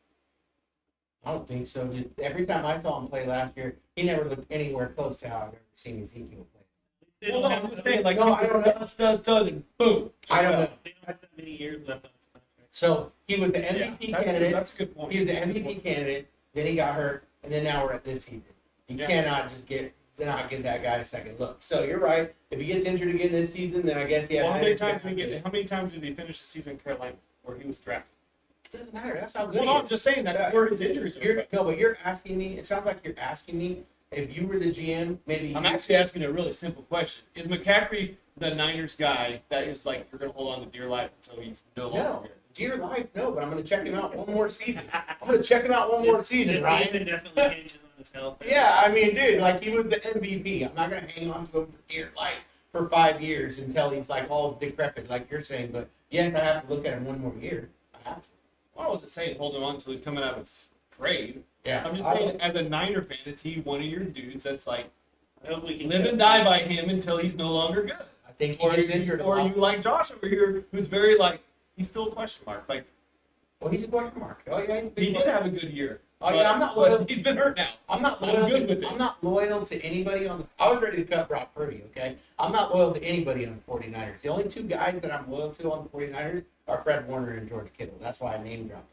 I don't think so. Dude. Every time I saw him play last year, he never looked anywhere close to how I've ever seen Ezekiel play. Well, no, I'm just saying, like, No, I don't know. Stud, and boom. I don't know. They don't have that many years left on his contract. So he was the MVP candidate. That's a good point. He was the MVP candidate. Then he got hurt, and then now we're at this season. You cannot just not give that guy a second look. So you're right. If he gets injured again this season, then I guess Well, how many times did he finish the season in Carolina where he was drafted? It doesn't matter. That's how good. Well, he no, is. I'm just saying that's where his injuries are. But you're asking me. It sounds like you're asking me if you were the GM, maybe. I'm actually asking a really simple question: is McCaffrey the Niners guy that is like you're going to hold on to dear life until he's no longer No, here? dear life, no. But I'm going to check him out one more season. I'm going to check him out one more season, His Ryan. season definitely hinges on his health. Yeah, I mean, dude, like he was the MVP. I'm not going to hang on to him for dear life for 5 years until he's like all decrepit, like you're saying. But yes, I have to look at him one more year. I have to. Well, I wasn't saying hold him on until he's coming out of his grave. Yeah, I'm just saying, as a Niner fan, is he one of your dudes that's like I hope we can live and die by him until he's no longer good? I think he gets injured a Or lot. you like Josh over here, who's very like he's still a question mark. Like Well, he's a question mark. Oh yeah, he's a big he did question. have a good year. Oh yeah, I'm not loyal. But he's been hurt now. I'm not I'm loyal. good with it. I'm not loyal to anybody on the. I was ready to cut Brock Purdy. Okay, I'm not loyal to anybody on the 49ers. The only 2 guys that I'm loyal to on the 49ers are Fred Warner and George Kittle. That's why I name dropped them.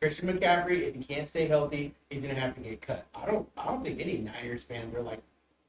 Christian McCaffrey, if he can't stay healthy, he's gonna have to get cut. I don't think any Niners fans are like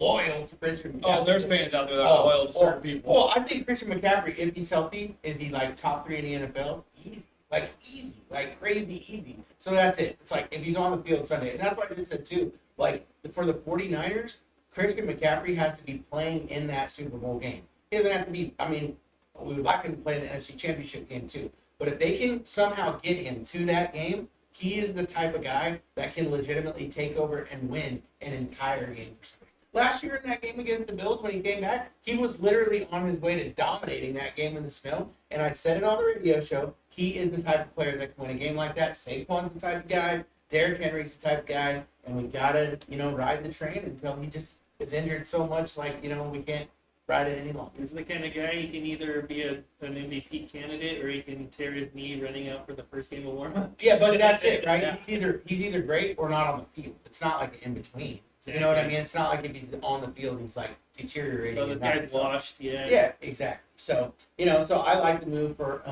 loyal to Christian McCaffrey. Oh, there's fans out there that are loyal to certain people. Well, I think Christian McCaffrey, if he's healthy, is he like top 3 in the NFL? Easy, like crazy easy. So that's it. It's like if he's on the field Sunday, and that's what I just said too. Like for the 49ers, Christian McCaffrey has to be playing in that Super Bowl game. He doesn't have to be. I mean, we would like him to play in the NFC Championship game too. But if they can somehow get him to that game, he is the type of guy that can legitimately take over and win an entire game for somebody. Last year in that game against the Bills, when he came back, he was literally on his way to dominating that game in the snow. And I said it on the radio show, he is the type of player that can win a game like that. Saquon's the type of guy. Derrick Henry's the type of guy. And we got to, ride the train until he just is injured so much, like, we can't ride it any longer. He's the kind of guy he can either be an MVP candidate or he can tear his knee running out for the first game of warm-up. Yeah, but that's it, right? Yeah. He's either great or not on the field. It's not like in between. You know what I mean? It's not like if he's on the field, he's like deteriorating. So this guy's washed, yeah. Yeah, exactly. So so I like the move for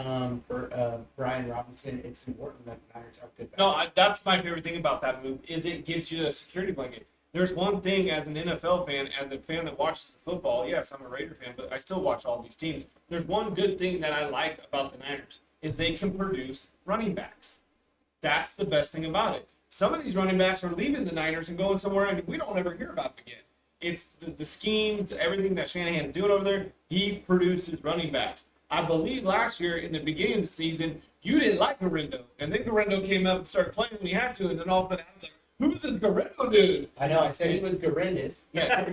Brian Robinson. It's important that the Niners have good. No, that's my favorite thing about that move is it gives you a security blanket. There's one thing as an NFL fan, as a fan that watches the football. Yes, I'm a Raider fan, but I still watch all these teams. There's one good thing that I like about the Niners is they can produce running backs. That's the best thing about it. Some of these running backs are leaving the Niners and going somewhere, and we don't ever hear about them again. It's the schemes, everything that Shanahan's doing over there. He produces running backs. I believe last year in the beginning of the season, you didn't like Garendo, and then Garendo came up and started playing when he had to, and then all of a sudden I was like, "Who's this Garendo dude?" I know. I said he was horrendous. Yeah.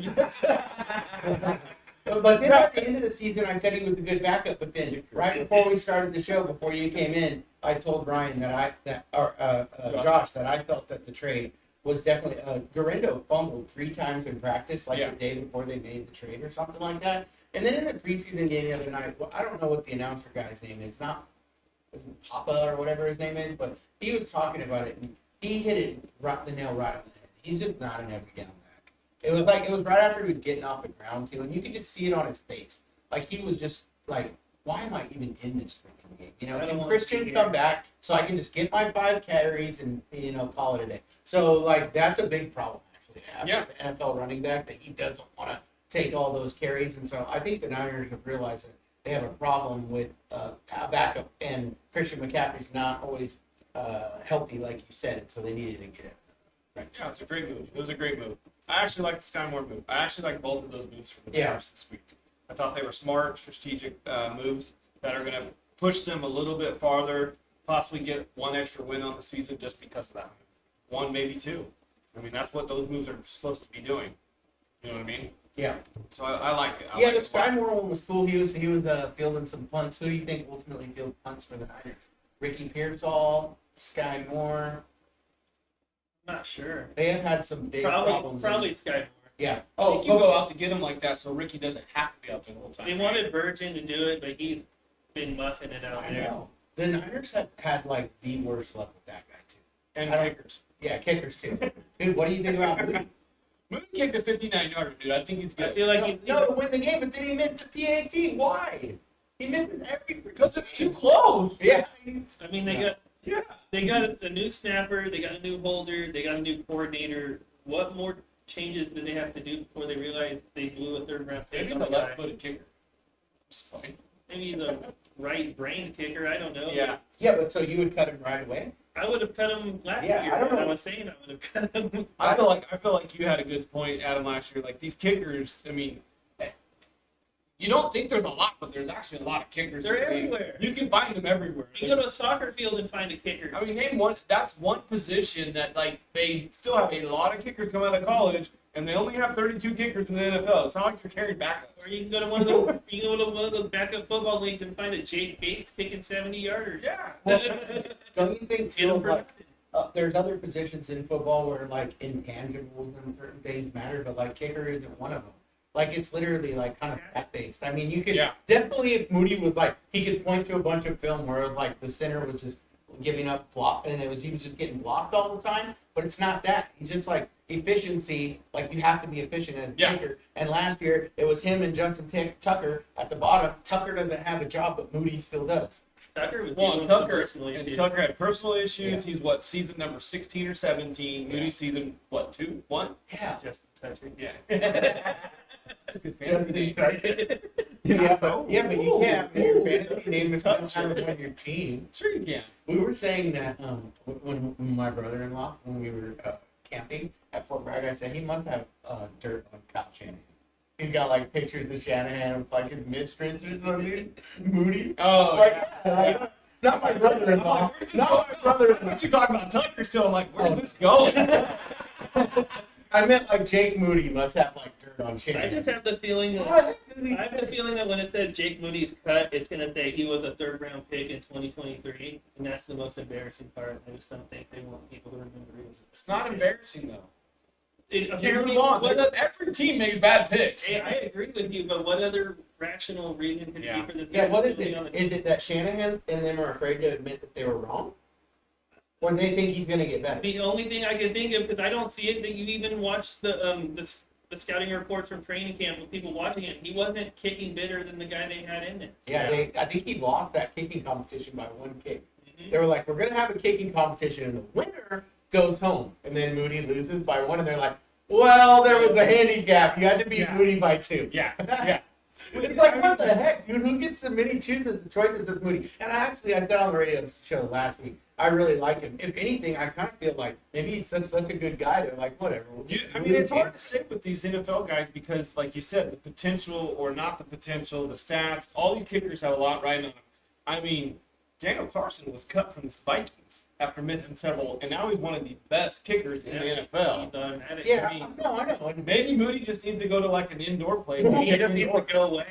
But then at the end of the season, I said he was a good backup. But then, right before we started the show, before you came in, I told Ryan Josh that I felt that the trade was definitely Garendo fumbled 3 times in practice, like the day before they made the trade or something like that. And then in the preseason game the other night, well, I don't know what the announcer guy's name is, not Papa or whatever his name is, but he was talking about it and he hit it the nail right on the head. He's just not an every down back. It was right after he was getting off the ground too, and you could just see it on his face. Like he was just like, why am I even in this freaking game? Can Christian come back so I can just get my 5 carries and call it a day? So like that's a big problem actually to have with the NFL running back, that he doesn't want to take all those carries, and so I think the Niners have realized that they have a problem with a backup, and Christian McCaffrey's not always healthy like you said, and so they needed to get it. Right. Yeah, it's a great move. It was a great move. I actually like the Sky Moore move. I actually like both of those moves from the Niners this week. I thought they were smart, strategic moves that are going to push them a little bit farther, possibly get 1 extra win on the season just because of that move. 1, maybe 2. I mean, that's what those moves are supposed to be doing. You know what I mean? Yeah. So I like it. The Sky Moore one was cool. He was fielding some punts. Who do you think ultimately fielded punts for the Niners? Ricky Pearsall, Sky Moore. Not sure. They have had some big problems. Probably Sky Moore. Yeah. Oh, you go out to get him like that so Ricky doesn't have to be out there the whole time. They wanted Virgin to do it, but he's been muffing it out. I know. The Niners have had like the worst luck with that guy too. And kickers. Yeah, kickers too. Dude, what do you think about Moody? Moody kicked a 59-yarder, dude. I think he's good. I feel like to win the game, but then he missed the PAT. Why? He misses every because it's too close. Yeah. I mean, they got a new snapper, they got a new holder, they got a new coordinator. What more changes did they have to do before they realized they blew a 3rd-round pick? Maybe he's a left-footed kicker. Just playing. Maybe he's a right-brained kicker. I don't know. Yeah. Yeah, but so you would cut him right away? I would have cut him last Yeah, year. I don't know. I was saying I would have cut him. I feel like you had a good point, Adam, last year. Like these kickers, I mean, you don't think there's a lot, but there's actually a lot of kickers. They're everywhere. You can find them everywhere. You go to a soccer field and find a kicker. I mean, name one. That's one position that like they still have a lot of kickers come out of college, and they only have 32 kickers in the NFL. It's not like you're carrying backups. Or you can go to one of those. You can go to one of those backup football leagues and find a Jake Bates kicking 70-yarders. Yeah. Don't you think Get him too, for like, there's other positions in football where like intangibles and certain things matter, but like kicker isn't one of them. Like it's literally like kind of stat based. I mean, you could definitely, if Moody was like, he could point to a bunch of film where like the center was just giving up block, and he was just getting blocked all the time. But it's not that. He's just like efficiency. Like you have to be efficient as a kicker. And last year it was him and Justin Tucker at the bottom. Tucker doesn't have a job, but Moody still does. Tucker was Tucker had personal issues. Yeah. He's season number 16 or 17. Moody's season 2, 1? Yeah. Justin Tucker. Yeah. Justin Tucker. Yeah, but you can't. Your fantasy name is not on your team. Sure you can. We were saying that when my brother-in-law, when we were camping at Fort Bragg, I said he must have dirt on Kyle Shanahan. He's got like pictures of Shanahan with like his mistress or something. Moody. Oh, like, not my brother-in-law. Not my brother-in-law. What you talking about Tucker still? I'm like, where's this going? I meant like Jake Moody must have like dirt on Shanahan. I just have the feeling that when it says Jake Moody's cut, it's gonna say he was a 3rd-round pick in 2023, and that's the most embarrassing part. I just don't think they want people to remember he was. It's not embarrassing though. Apparently, Move on. what Every team makes bad picks. Hey, I agree with you, but what other rational reason could Yeah. be for this? Yeah, guy what is still be it? on the Is it that Shanahan and them are afraid to admit that they were wrong? Or they think he's going to get better? The only thing I can think of, because I don't see it, that you even watch the scouting reports from training camp with people watching it. He wasn't kicking better than the guy they had in there. Yeah, I think he lost that kicking competition by one kick. Mhm. They were like, we're going to have a kicking competition, and the winner goes home. And then Moody loses by one, and they're like, well, there was a handicap. You had to beat Yeah. Moody by 2. Yeah, yeah. It's like, what the heck, dude? Who gets the many choices as Moody? And I said on the radio show last week, I really like him. If anything, I kind of feel like maybe he's such a good guy. They're like, whatever. We'll just I do mean, it it's again. hard to say with these NFL guys because, like you said, the potential or not the potential, the stats, all these kickers have a lot riding on them. I mean, Daniel Carson was cut from the Vikings after missing several, and now he's one of the best kickers in the NFL. He's automatic. Yeah, I mean, I know. And Maybe Moody just needs to go to like an indoor place. He just needs to go away.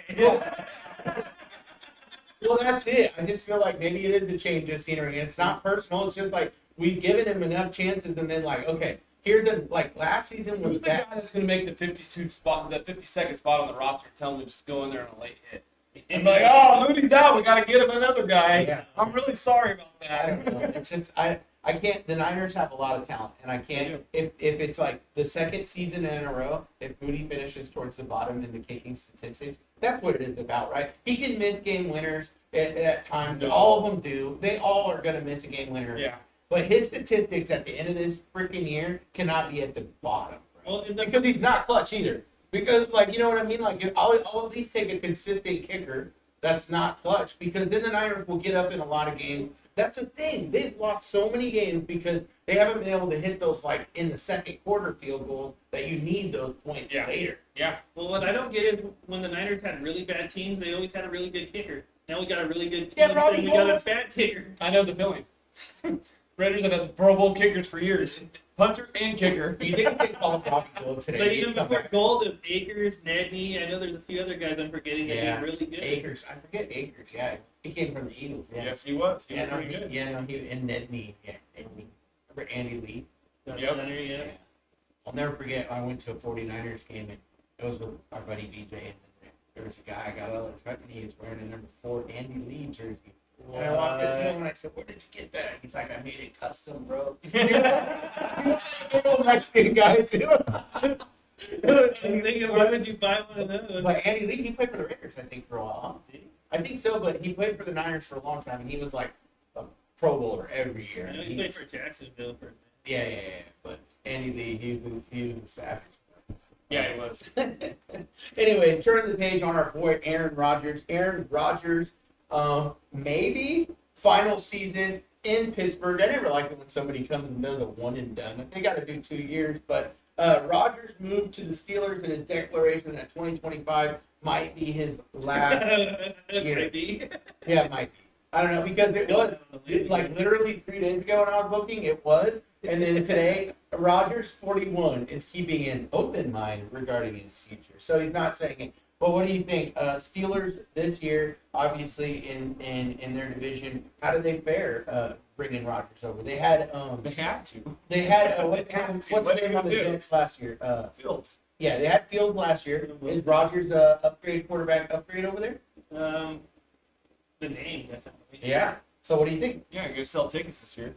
Well, that's it. I just feel like maybe it is a change of scenery. And it's not personal. It's just like we've given him enough chances, and then like, okay, here's a like last season was Who's the guy that. that's going to make the 52nd spot on the roster and tell him to just go in there on a late hit? And be like, oh, Moody's out. We got to get him another guy. Yeah. I'm really sorry about I that. don't know. It's just I can't. The Niners have a lot of talent, and I can't. If it's like the second season in a row, if Moody finishes towards the bottom in the kicking statistics, that's what it is about, right? He can miss game winners at times. No. All of them do. They all are going to miss a game winner. Yeah. But his statistics at the end of this freaking year cannot be at the bottom, right? Well, Because he's not clutch either. Because, like, you know what I mean? Like, I'll at least take a consistent kicker that's not clutch. Because then the Niners will get up in a lot of games. That's the thing. They've lost so many games because they haven't been able to hit those, like, in the second quarter field goals that you need those points Yeah. later. Yeah. Well, what I don't get is when the Niners had really bad teams, they always had a really good kicker. Now we got a really good team, Yeah, Robbie and we got Gold. a bad kicker. I know the feeling. Raiders have had Pro Bowl kickers for years. Punter and kicker. You think they called Robbie Gold today? But He'd even come before back. Gold, there's Akers, Nedney. I know there's a few other guys I'm forgetting that Yeah. did really good. Akers. I forget Akers. Yeah. He came from the Eagles. Yeah. Yes, he was. He Yeah, was no, pretty good. and Nedney. Yeah, Nedney. Remember Andy Lee? Yep. Yeah. I'll never forget. I went to a 49ers game, and it was with our buddy BJ, and there was a guy I got out of the truck, and he was wearing a number 4 Andy Lee jersey. And I walked up to him and I said, "Where did you get that?" He's like, "I made it custom, bro." He was a little Mexican guy too. I'm thinking, why would you buy one of those? But Andy Lee, he played for the Raiders, I think, for a while. Huh? I think so, but he played for the Niners for a long time, and he was like a Pro Bowler every year. I know And he played was- for Jacksonville for. yeah. But Andy Lee, he was a savage. Yeah, he was. Anyways, turn the page on our boy Aaron Rodgers. Aaron Rodgers, maybe final season in Pittsburgh. I never like it when somebody comes and does a one and done. They got to do 2 years, but Rodgers moved to the Steelers in his declaration that 2025 might be his last. Maybe. Yeah, it might be. I don't know because it was like literally 3 days ago when I was looking. It was, and then today, Rodgers 41 is keeping an open mind regarding his future. So he's not saying it. But what do you think? Steelers this year, obviously in their division, how did they fare bringing Rodgers over? They had They had to. what's the name on the Jets last year? Fields. Yeah, they had Fields last year. Is Rodgers quarterback upgrade over there? The name definitely. Yeah. So what do you think? Yeah, you're gonna sell tickets this year.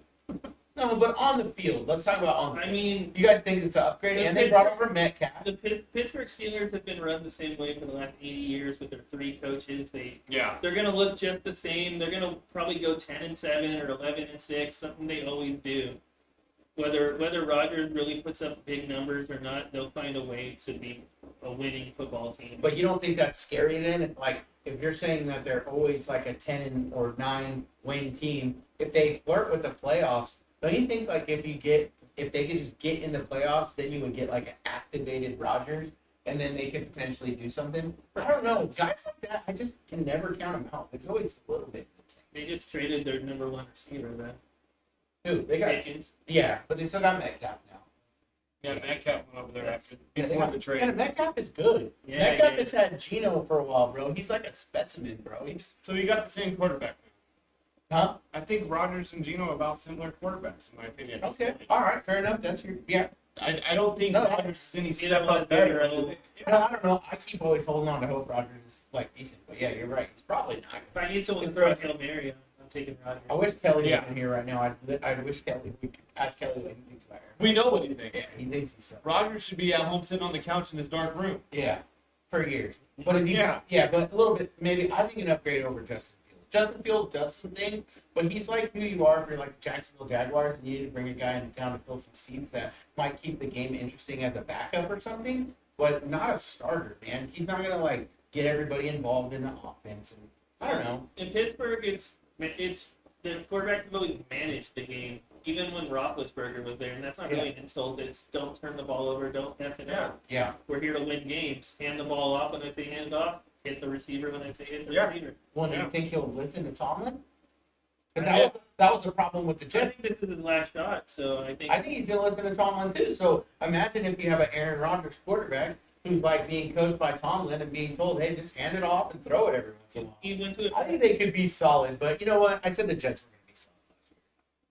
No, but on the field. Let's talk about on the I field. mean, You guys think it's an upgrade? And they brought over Metcalf. the Pittsburgh Steelers have been run the same way for the last 80 years with their 3 coaches. Yeah. They're gonna look just the same. They're gonna probably go 10-7 or 11-6, something they always do. Whether Rodgers really puts up big numbers or not, they'll find a way to be a winning football team. But you don't think that's scary then? If you're saying that they're always like a 10 or 9 win team, if they flirt with the playoffs, don't you think like if they could just get in the playoffs, then you would get like an activated Rodgers, and then they could potentially do something? I don't know. Guys like that, I just can never count them out. There's always a little bit. They just traded their number 1 receiver, though. Dude, they got Pickens. yeah, but they still got Metcalf now. Yeah, Metcalf went over there after Yeah, they before got, the trade. yeah, Metcalf is good. Yeah, Metcalf yeah. has had Geno for a while, bro. He's like a specimen, bro. So you got the same quarterback. Huh? I think Rodgers and Geno are about similar quarterbacks, in my opinion. Okay. All right. Fair enough. That's your yeah. I don't think No, Rodgers is any Neither step one up is very better. low. No, I don't know. I keep always holding on to hope Rodgers is like decent, but yeah, you're right. He's probably not. If I need someone to It's throw a frustrating. Hail Mary, I'm taking Rodgers. I wish Kelly Yeah. wasn't here right now. I'd wish Kelly. We could ask Kelly what he thinks about her. We know what he thinks. Yeah, he thinks he's so. Rodgers should be at home sitting on the couch in his dark room. Yeah, for years. But if he, Yeah. yeah, but a little bit maybe. I think an upgrade over Justin Fields. Justin Fields does some things, but he's like who you are if you're like the Jacksonville Jaguars and you need to bring a guy into town to fill some seats that might keep the game interesting as a backup or something, but not a starter, man. He's not gonna like get everybody involved in the offense, and I don't know. In Pittsburgh, it's the quarterbacks have always managed the game, even when Roethlisberger was there, and that's not really an insult. It's don't turn the ball over, don't F it up. Yeah. We're here to win games. Hand the ball off when I say hand it off. Hit the receiver when I say hit the Yeah. receiver. Well, do Yeah. you think he'll listen to Tomlin? Because Yeah. that was the problem with the I Jets. think this is his last shot, so I think. I think he's going to listen to Tomlin too. So imagine if you have an Aaron Rodgers quarterback who's like being coached by Tomlin and being told, "Hey, just hand it off and throw it every once in a while." he went to I a think they could be solid, but you know what? I said the Jets were going to be solid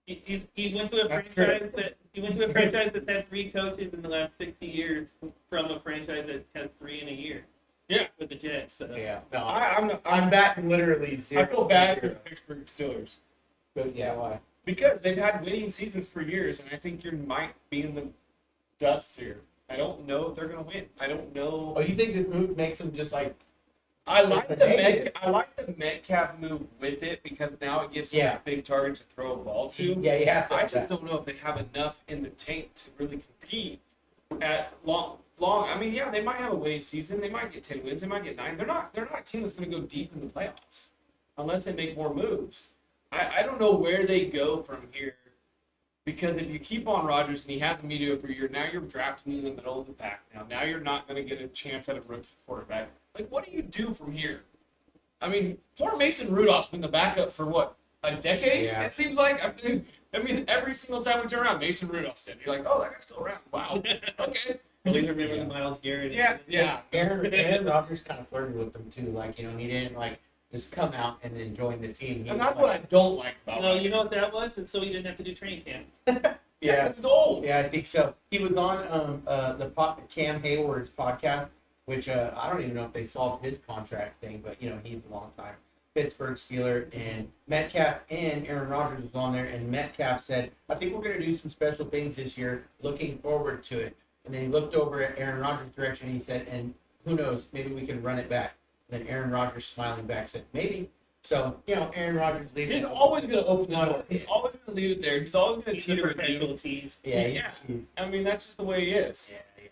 last year. he went to a That's franchise that's had 3 coaches in the last 60 years from a franchise that has 3 in a year. Yeah. With the Jets. So. Yeah, no, I'm I'm batting literally zero. I feel bad for the zero. Pittsburgh Steelers But yeah, why? because they've had winning seasons for years, and I think you might be in the dust here. I don't know if they're going to win. I don't know. Oh, you think this move makes them just like? I like It's the negative. I like the Metcalf move with it because now it gives him Yeah. a big target to throw a ball to. Yeah, you have to. I have just that. don't know if they have enough in the tank to really compete at long. I mean, yeah, they might have a winning season. They might get 10 wins. They might get 9. They're not a team that's going to go deep in the playoffs unless they make more moves. I don't know where they go from here because if you keep on Rodgers and he has a mediocre year, now you're drafting in the middle of the pack. Now you're not going to get a chance at a rookie quarterback. Like, what do you do from here? I mean, poor Mason Rudolph's been the backup for what, a decade? Yeah. It seems like. I mean, every single time we turn around, Mason Rudolph's in. You're like, oh, that guy's still around. Wow. Okay. Please remember the Miles Garrett. Yeah. Aaron Rodgers kind of flirted with them too. Like, you know, he didn't like just come out and then join the team. He And was that's what I like, don't like about No, him. you know what that was? And so he didn't have to do training camp. Yeah, 'cause he's old. yeah, I think so. He was on Cam Hayward's podcast, which I don't even know if they solved his contract thing, but you know, he's a long time Pittsburgh Steeler, and Metcalf and Aaron Rodgers was on there, and Metcalf said, "I think we're going to do some special things this year. Looking forward to it." And then he looked over at Aaron Rodgers' direction. And he said, "And who knows? Maybe we can run it back." And then Aaron Rodgers, smiling back, said, "Maybe." So you know, Aaron Rodgers leaving. He's always going to open the No, door. He's yeah. always going to leave it there. He's always going to He's a teeter with perpetual you. tease. Yeah, Yeah. he's- I mean, that's just the way he is. yeah.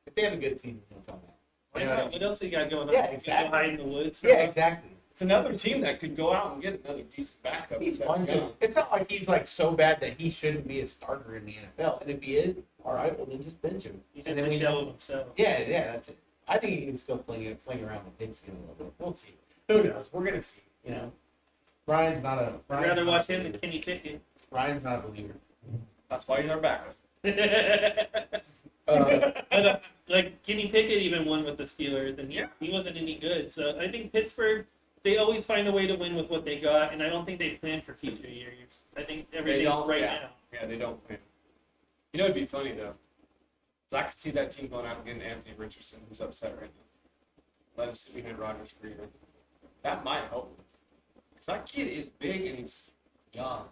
If they have a good season, he'll come back. You know what I mean? What else you got going on? Yeah, You exactly. go hide in the woods. Yeah, exactly. It's another team that could go out and get another decent backup. He's That's fun gonna- too. It's not like he's like so bad that he shouldn't be a starter in the NFL. And if he is, all right, well then just bench him. He's And in then the we shell know. of himself. Yeah, that's it. I think he can still fling around the pigskin a little bit. We'll see. Who knows? We're gonna see. You know, Brian's not a. I'd rather not watch a him than believer. Kenny Pickett. Brian's not a believer. That's why he's our backup. Like Kenny Pickett even won with the Steelers, and he wasn't any good. So I think Pittsburgh, they always find a way to win with what they got, and I don't think they plan for future years. I think everything's don't, right yeah. now. Yeah, they don't win. You know, it'd be funny though. 'Cause I could see that team going out and getting Anthony Richardson, who's upset right now. Let him sit behind Rodgers for a year. That might help. Because that kid is big and he's young.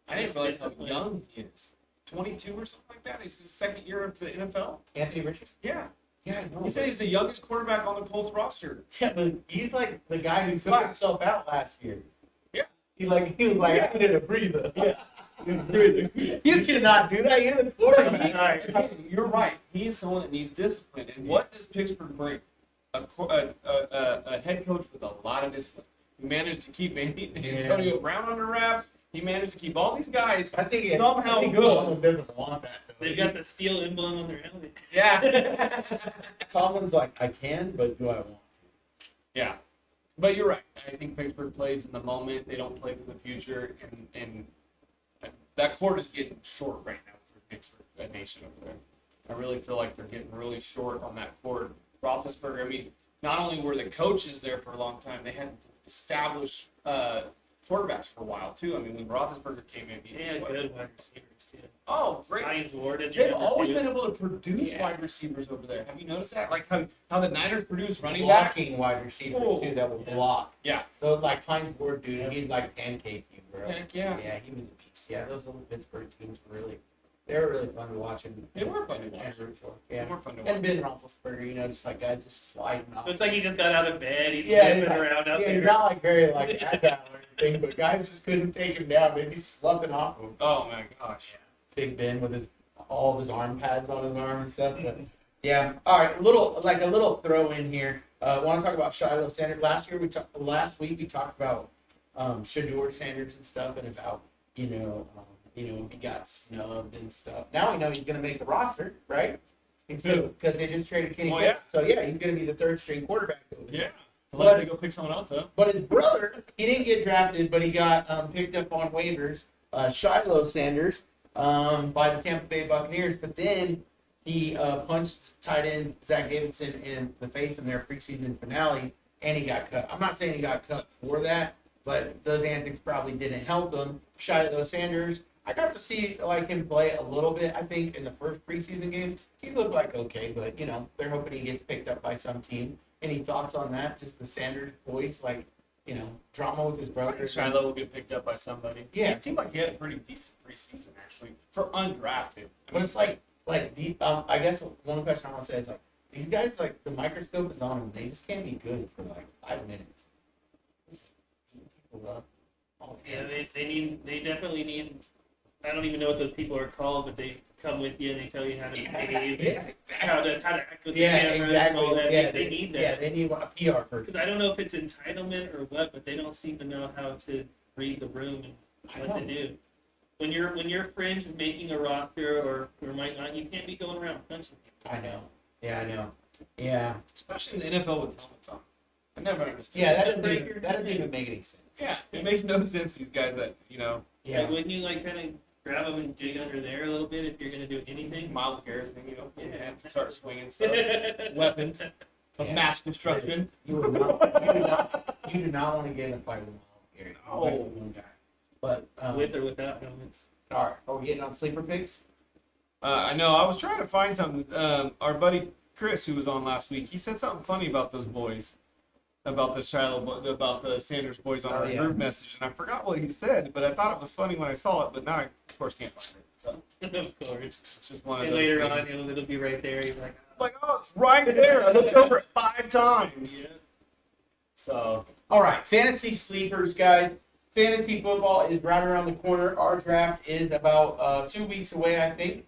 I didn't realize how young he is. 22 or something like that. He's his second year of the NFL. Anthony Richardson. Yeah. Yeah, I know. He said he's the youngest quarterback on the Colts roster. Yeah, but he's like the guy who He's took class. himself out last year. Yeah. He was like, Yeah. I needed a breather. Yeah. You cannot do that. You're the quarterback. Again, you're right. He's someone that needs discipline. And what does Pittsburgh bring? A head coach with a lot of discipline. He managed to keep Antonio Brown under wraps. He managed to keep all these guys I think somehow good. good. Tomlin doesn't want that. Though. They've got the steel emblem on their helmet. Yeah. Tomlin's like, I can, but do I want? Yeah. But you're right. I think Pittsburgh plays in the moment. They don't play for the future. And that court is getting short right now for Pittsburgh, that nation over there. I really feel like they're getting really short on that court. Roethlisberger, I mean, not only were the coaches there for a long time, they had established quarterbacks for a while too. I mean, when Roethlisberger came in, They had good wide receivers too. Oh, great! Hines Ward is They've your number always two. been able to produce wide receivers over there. Have you noticed that? Like how the Niners produce running backs. Blocking wide receivers Oh. too that will block. Yeah. So like Hines Ward, dude, he'd like pancake you, bro. Heck yeah. Yeah, he was a beast. Yeah, those little Pittsburgh teams were they were really fun to watch. They were fun to watch. and root for. They Yeah. were fun to And watch. Ben Roethlisberger, just like guys just sliding off. It's like he just got out of bed. He's Yeah, zipping he's like- around out yeah, there. he's not like very like agile or anything, but guys just couldn't take him down. They'd be sloughing off him. Oh my gosh. Big Ben with all of his arm pads on his arm and stuff. But yeah, all right, a little throw in here. Want to talk about Shiloh Sanders? Last week we talked about Shador Sanders and stuff, and about if he got snubbed and stuff. Now we know he's going to make the roster, right? Because they just traded Kenny. Oh, yeah. So yeah, he's going to be the third string quarterback. Yeah. Unless they go pick someone else up. But his brother, he didn't get drafted, but he got picked up on waivers. Shiloh Sanders by the Tampa Bay Buccaneers, but then he punched tight end Zach Davidson in the face in their preseason finale, and he got cut. I'm not saying he got cut for that, but those antics probably didn't help him. Shiloh Sanders, I got to see him play a little bit. I think in the first preseason game, he looked like okay, but they're hoping he gets picked up by some team. Any thoughts on that? Just the Sanders boys, drama with his I brother. think Shiloh will get picked up by somebody. Yeah. He seemed like he had a pretty decent preseason actually for undrafted. But it's like I guess one question I want to say is these guys the microscope is on them. They just can't be good for 5 minutes. People up. Oh, Yeah, they definitely need. I don't even know what those people are called, but they come with you and they tell you how to behave, Yeah, how to act with the yeah, cameras exactly. and all that. Yeah, they need that. Yeah, they need a PR person. Because I don't know if it's entitlement or what, but they don't seem to know how to read the room and what to do. When you're fringe of making a roster or might not, you can't be going around punching people. I know. Yeah, I know. Yeah. Especially in the NFL with helmets on. I never understood. Yeah, that Breaker. doesn't even make any sense. Yeah, it makes no sense. These guys that Yeah. Like, wouldn't you kind of grab them and dig under there a little bit if you're gonna do anything? Miles Garrett thing, Yeah. and start swinging stuff, weapons of Yeah. mass destruction. You do not want to get in a fight with Miles Garrett. No. One guy. But With or without helmets. all right, are we getting on sleeper picks? I know. I was trying to find something. Our buddy Chris, who was on last week, he said something funny about those boys, about the Sanders boys on our group message, and I forgot what he said, but I thought it was funny when I saw it. But now I, of course, can't find it. So Of course. it's just one of And those later things. on, it'll be right there. You're like, Like, oh, it's right there. I looked over it 5 times. yeah. So All right, fantasy sleepers, guys. Fantasy football is right around the corner. Our draft is about 2 weeks away, I think.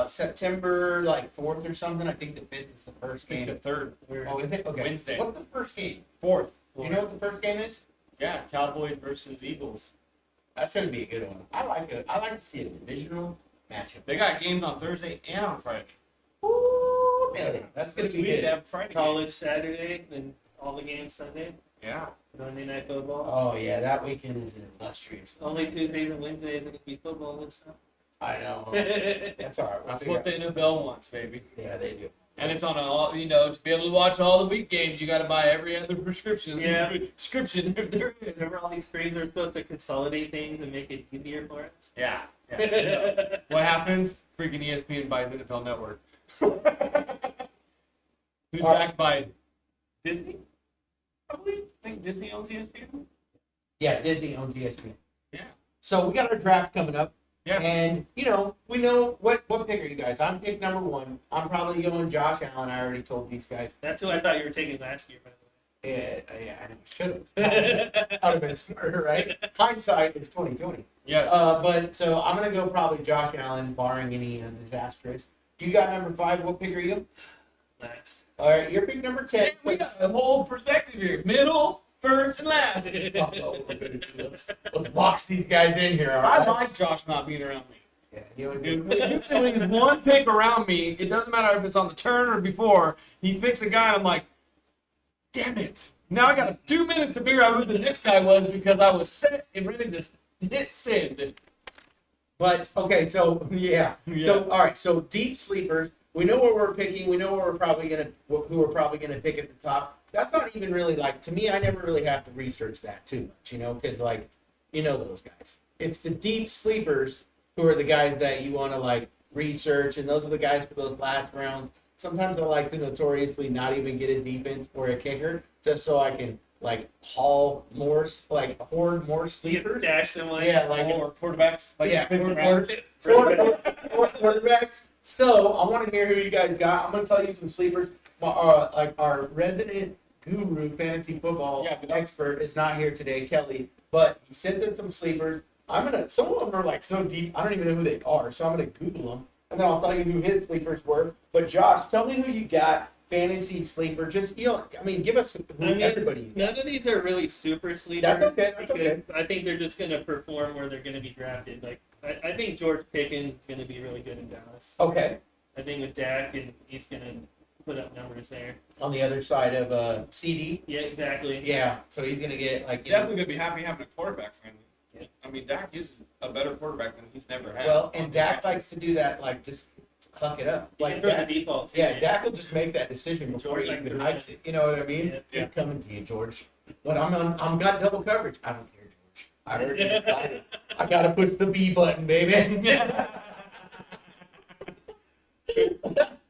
September 4th or something. I think the 5th is the first I think game. the third, Oh, is it? Okay. Wednesday. What's the first game? 4th. You know what the first game is? Yeah, Cowboys versus Eagles. That's going to be a good one. I like to see a divisional matchup. They got games on Thursday and on Friday. Ooh, man, that's going to be Sweet, they good. have Friday. College Saturday, then all the games Sunday. Yeah. Monday night football. Oh yeah, that weekend is an illustrious one. Only Tuesdays and Wednesdays it can be football and stuff. I know. That's all right. That's what the NFL wants, baby. Yeah, they do. And it's on all, to be able to watch all the week games, you got to buy every other prescription. Yeah. Prescription there is. Remember all these streams are supposed to consolidate things and make it easier for us? Yeah. What happens? Freaking ESPN buys NFL Network. Who's backed by Disney? I believe. I think Disney owns ESPN. Yeah, Disney owns ESPN. Yeah. So we got our draft coming up. Yeah. And, we know what pick are you guys? I'm pick number 1. I'm probably going Josh Allen. I already told these guys. That's who I thought you were taking last year, by the Yeah, I should have. I'd have been smarter, right? Hindsight is 2020. Yes. But so I'm gonna go probably Josh Allen, barring any disastrous. You got number 5. What pick are you? way. Last. All right, your pick number 10. We got a whole perspective here. Middle, first, and last. Let's box these guys in here. All I right? like Josh not being around me. Yeah, Usually when he's one pick around me, it doesn't matter if it's on the turn or before, he picks a guy and I'm like, damn it. Now I got 2 minutes to figure out who the next guy was because I was set and ready to hit send. But okay, so yeah. Yeah. So all right, so deep sleepers. We know what we're picking. We know what who we're probably gonna pick at the top. that's not even really like, to me, I never really have to research that too much, because like, those guys. It's the deep sleepers who are the guys that you want to like research, and those are the guys for those last rounds. Sometimes I like to notoriously not even get a defense or a kicker just so I can like hoard more sleepers. Dash them like Yeah, like Or quarterbacks. Like yeah, fifth four round. quarterbacks. So I want to hear who you guys got. I'm going to tell you some sleepers. Like our resident guru, fantasy football expert, is not here today, Kelly, but he sent us some sleepers. Some of them are like so deep, I don't even know who they are. So I'm gonna Google them, and then I'll tell you who his sleepers were. But Josh, tell me who you got. Fantasy sleeper, just give us who everybody. You got. None of these are really super sleepers. That's okay. That's okay. I think they're just going to perform where they're going to be drafted. Like I think George Pickens is going to be really good in Dallas. Okay. I think with Dak, and he's going to put up numbers there. On the other side of CD. Yeah, exactly. Yeah. So he's gonna get like Definitely going to be happy having a quarterback friendly. Yeah. I mean, Dak is a better quarterback than he's never had. well, and Dak likes to do that, like just huck it up. You Like can throw Dak, the default too. yeah, man. Dak will just make that decision before George he likes even to hikes run. it. You know what I mean? Yeah. It's coming to you, George. But I'm got double coverage. I don't care, George. I already decided. I gotta push the B button, baby.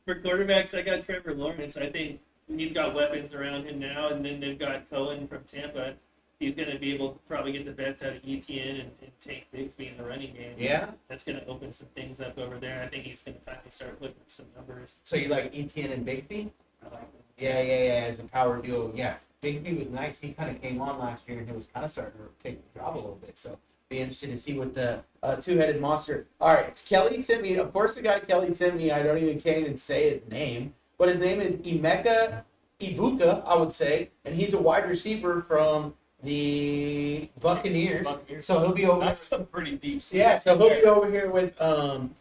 For quarterbacks, I got Trevor Lawrence. I think he's got weapons around him now, and then they've got Cohen from Tampa. He's going to be able to probably get the best out of ETN and take Bigsby in the running game. Yeah. That's going to open some things up over there. I think he's going to finally start looking for some numbers. So you like ETN and Bigsby? I like him. Yeah. As a power duo, yeah. Bigsby was nice. He kind of came on last year, and he was kind of starting to take the job a little bit. So be interested to see what the two-headed monster. All right, Kelly sent me. Of course, the guy Kelly sent me. Can't even say his name, but his name is Emeka Ibuka, I would say, and he's a wide receiver from the Buccaneers. So he'll be over. That's some pretty deep. Yeah, so he'll be over here with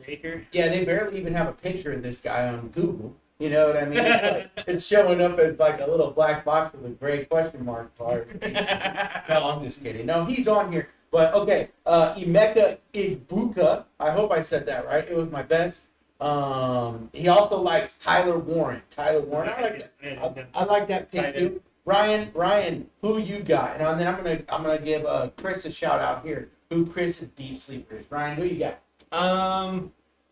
Baker. Yeah, they barely even have a picture of this guy on Google. You know what I mean? It's, like, it's showing up as like a little black box with a gray question mark. No, I'm just kidding. No, he's on here. But okay, Emeka Ibuka. I hope I said that right. It was my best. He also likes Tyler Warren. I like that. I like that pick too. Ryan, who you got? And then I'm gonna give Chris a shout out here. Who Chris is deep sleeper is. Ryan, who you got?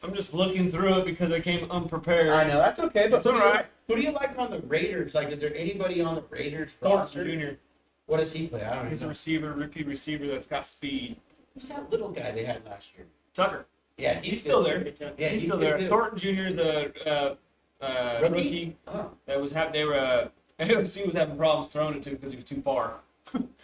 I'm just looking through it because I came unprepared. I know that's okay, but It's all right. Who do you like on the Raiders? Like, is there anybody on the Raiders Thornton roster? Jr. What does he play? I don't He's a know. receiver, rookie receiver that's got speed. Who's that little guy they had last year? Tucker. Yeah, He's still there. Yeah, he's still good there. too. Thornton Jr. is a rookie Oh. that was they were AOC was having problems throwing it to because he was too far.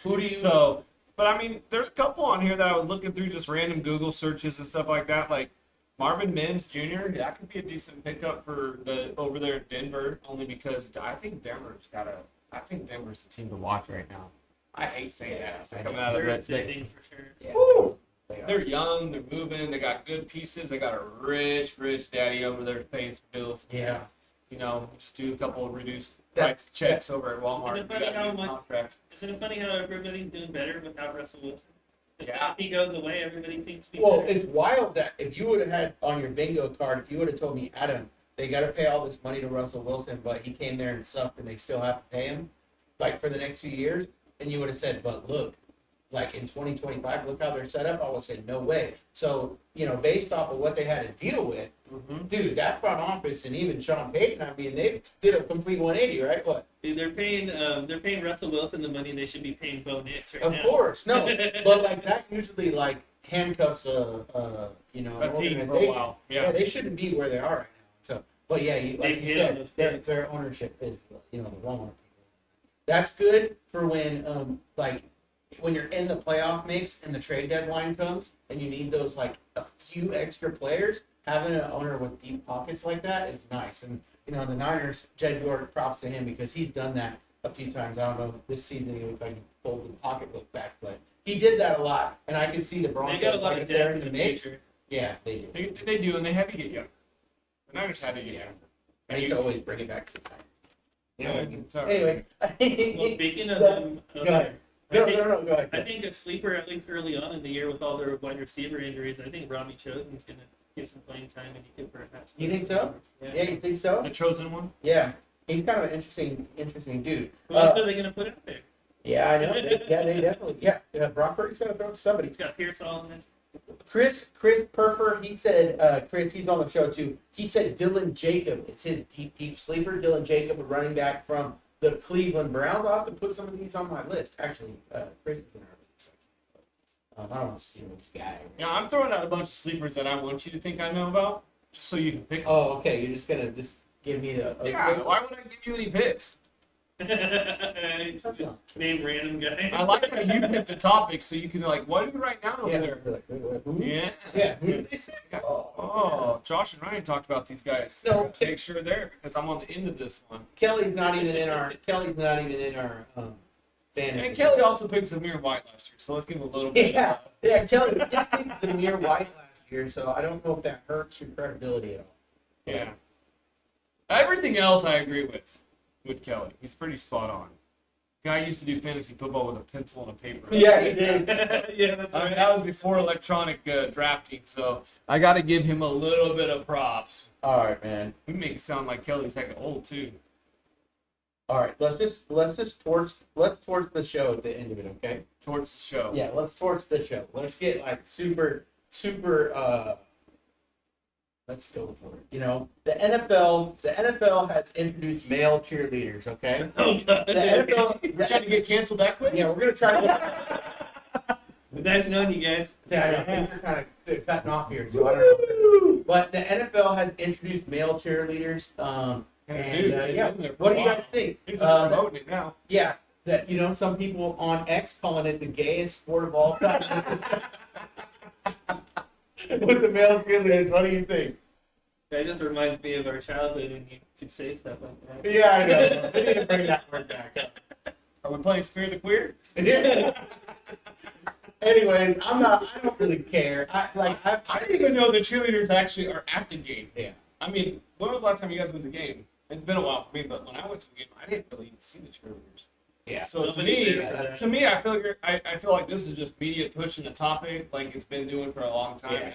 Who do you? So, but I mean, there's a couple on here that I was looking through, just random Google searches and stuff like that. Like Marvin Mims Jr. That could be a decent pickup for the over there at Denver, only because I think Denver's the team to watch right now. I hate saying that. So coming out of the They're red state. ascending for sure. Yeah, Woo! they are. They're young, they're moving, they got good pieces. They got a rich daddy over there paying some bills. Yeah. You know, just do a couple of reduced That's- price checks over at Walmart. Isn't it You funny got how new much- contracts. Isn't it funny how everybody's doing better without Russell Wilson? As soon Yeah. as he goes away, everybody seems to be Well, better. it's wild that if you would have had on your bingo card, if you would have told me, Adam, they got to pay all this money to Russell Wilson, but he came there and sucked, and they still have to pay him, like for the next few years, and you would have said, but look, like in 2025, look how they're set up. I would say, no way. So, based off of what they had to deal with, dude, that front office and even Sean Payton, I mean, they did a complete 180, right? What? Dude, they're paying Russell Wilson the money they should be paying Bo Nix right Of now. course, no, but like that usually like handcuffs an A team for a organization. while. Yeah, Yeah. they shouldn't be where they are right now. So, but yeah, like They've you hit on said, those their, picks. their ownership is the Walmart people. That's good for when when you're in the playoff mix and the trade deadline comes and you need those like a few extra players. Having an owner with deep pockets like that is nice. And the Niners, Jed York, props to him because he's done that a few times. I don't know this season if I can pull the pocketbook back, but he did that a lot. And I could see the They Broncos got a lot like of if they're depth in in the the mix. future. Yeah, they do. They do, and they had to get young. The Niners had to get young. I need to always bring it back to the time. It's all right. Anyway. Well, speaking of Go them, ahead. I No, think- no, go ahead. I think a sleeper, at least early on in the year, with all their wide receiver injuries, I think Robbie Chosen's going to get some playing time, and he could perhaps. You think so? Yeah. Yeah, you think so? The chosen one. Yeah. He's kind of an interesting dude. Who else are they going to put out there? Yeah, I know. They definitely. Yeah, Brock Purdy's got to throw it to somebody. He's got Pierce all in it. Chris Purfer, he said, Chris, he's on the show too. He said Dylan Jacob is his deep sleeper. Dylan Jacob, a running back from the Cleveland Browns. I'll have to put some of these on my list. Actually, Chris is in our league, so I don't want to steal this guy. Yeah, I'm throwing out a bunch of sleepers that I want you to think I know about, just so you can pick them. Oh, okay. You're just gonna give me a Yeah, why would I give you any picks? He's That's a not true. name random guy. I like how you pick the topic so you can like, what do you write down over Yeah. there? Like, who? Yeah. Yeah. Who did they say? Oh, Josh and Ryan talked about these guys. So- Make sure they're because I'm on the end of this one. Kelly's not even in our fantasy. And Kelly also picked Zamir White last year, so let's give him a little bit. Yeah. Kelly picked Zamir White last year, so I don't know if that hurts your credibility at all. Yeah. Everything else I agree with Kelly. He's pretty spot on. Guy used to do fantasy football with a pencil and a paper. Yeah, he did. Yeah, that's I mean, right. that was before electronic drafting, so I got to give him a little bit of props. All right, man. We make it sound like Kelly's hecka old too. All right, let's torch the show at the end of it, okay? Towards the show. Yeah, let's torch the show. Let's get like super. Let's go for it. You know, the NFL has introduced male cheerleaders, okay? Oh, God. The NFL. We're trying to get canceled that quick? Yeah, we're gonna try to. Nice knowing you guys. Yeah, I know, things are kind of cutting off here, so I don't know. But the NFL has introduced male cheerleaders. What do you guys think? They're just promoting it now. Yeah, that some people on X calling it the gayest sport of all time. With the male cheerleaders, what do you think? That just reminds me of our childhood when you could say stuff like that. Yeah, I know. They need to bring that word back up. Are we playing Spirit the Queer? Anyways, I don't really care. I didn't even know the cheerleaders actually are at the game. Yeah. I mean, when was the last time you guys went to the game? It's been a while for me, but when I went to the game, I didn't really even see the cheerleaders. Yeah. So Nobody's there for that. to me, I feel like this is just media pushing a topic like it's been doing for a long time, Yeah.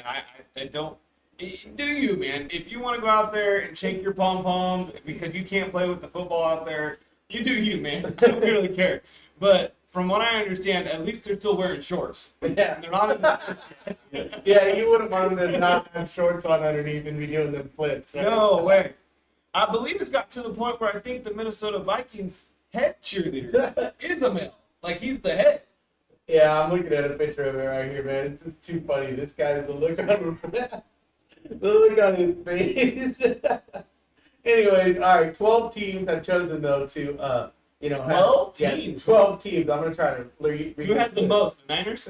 and I don't. Do you, man? If you want to go out there and shake your pom poms because you can't play with the football out there, you do you, man. I don't really care. But from what I understand, at least they're still wearing shorts. Yeah. They're not in the Yeah, you wouldn't want them to not have shorts on underneath and be doing them flips. Right? No way. I believe it's got to the point where I think the Minnesota Vikings head cheerleader is a male. Like, he's the head. Yeah, I'm looking at a picture of it right here, man. It's just too funny. This guy, the look on his face. Anyways, all right. 12 teams have chosen though to 12 teams? 12 teams. I'm gonna try to read. Who has the most? The Niners?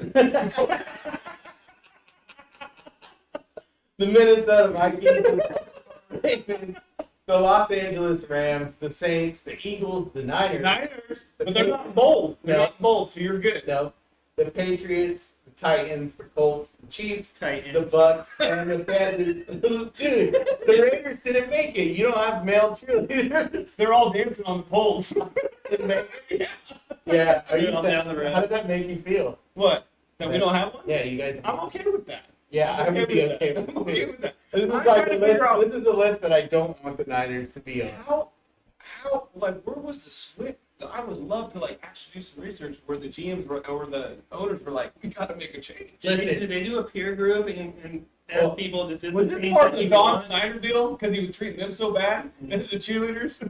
The Minnesota Vikings, the Los Angeles Rams, the Saints, the Eagles, the Niners. Niners, but they're not bold. They're No. not bold, so you're good. No, the Patriots, the Titans, the Colts, the Chiefs, Titans. the Bucks, and the Panthers. Dude, the Raiders didn't make it. You don't have male cheerleaders. They're all dancing on the poles. Didn't make it. Yeah, are you? All down the road. How did that make you feel? What? That we don't have one? Yeah, you guys. I'm okay with that. Yeah, I would be okay with I'm okay it. with that. This is I'm like trying the to list. figure out- This is the list that I don't want the Niners to be on. How, like, where was the switch? I would love to, like, actually do some research where the GMs were, or the owners were like, we got to make a change. Did they do a peer group and ask Well, people, does this Was the this thing part of that the you Don want? Snyder deal? Because he was treating them so bad as the cheerleaders?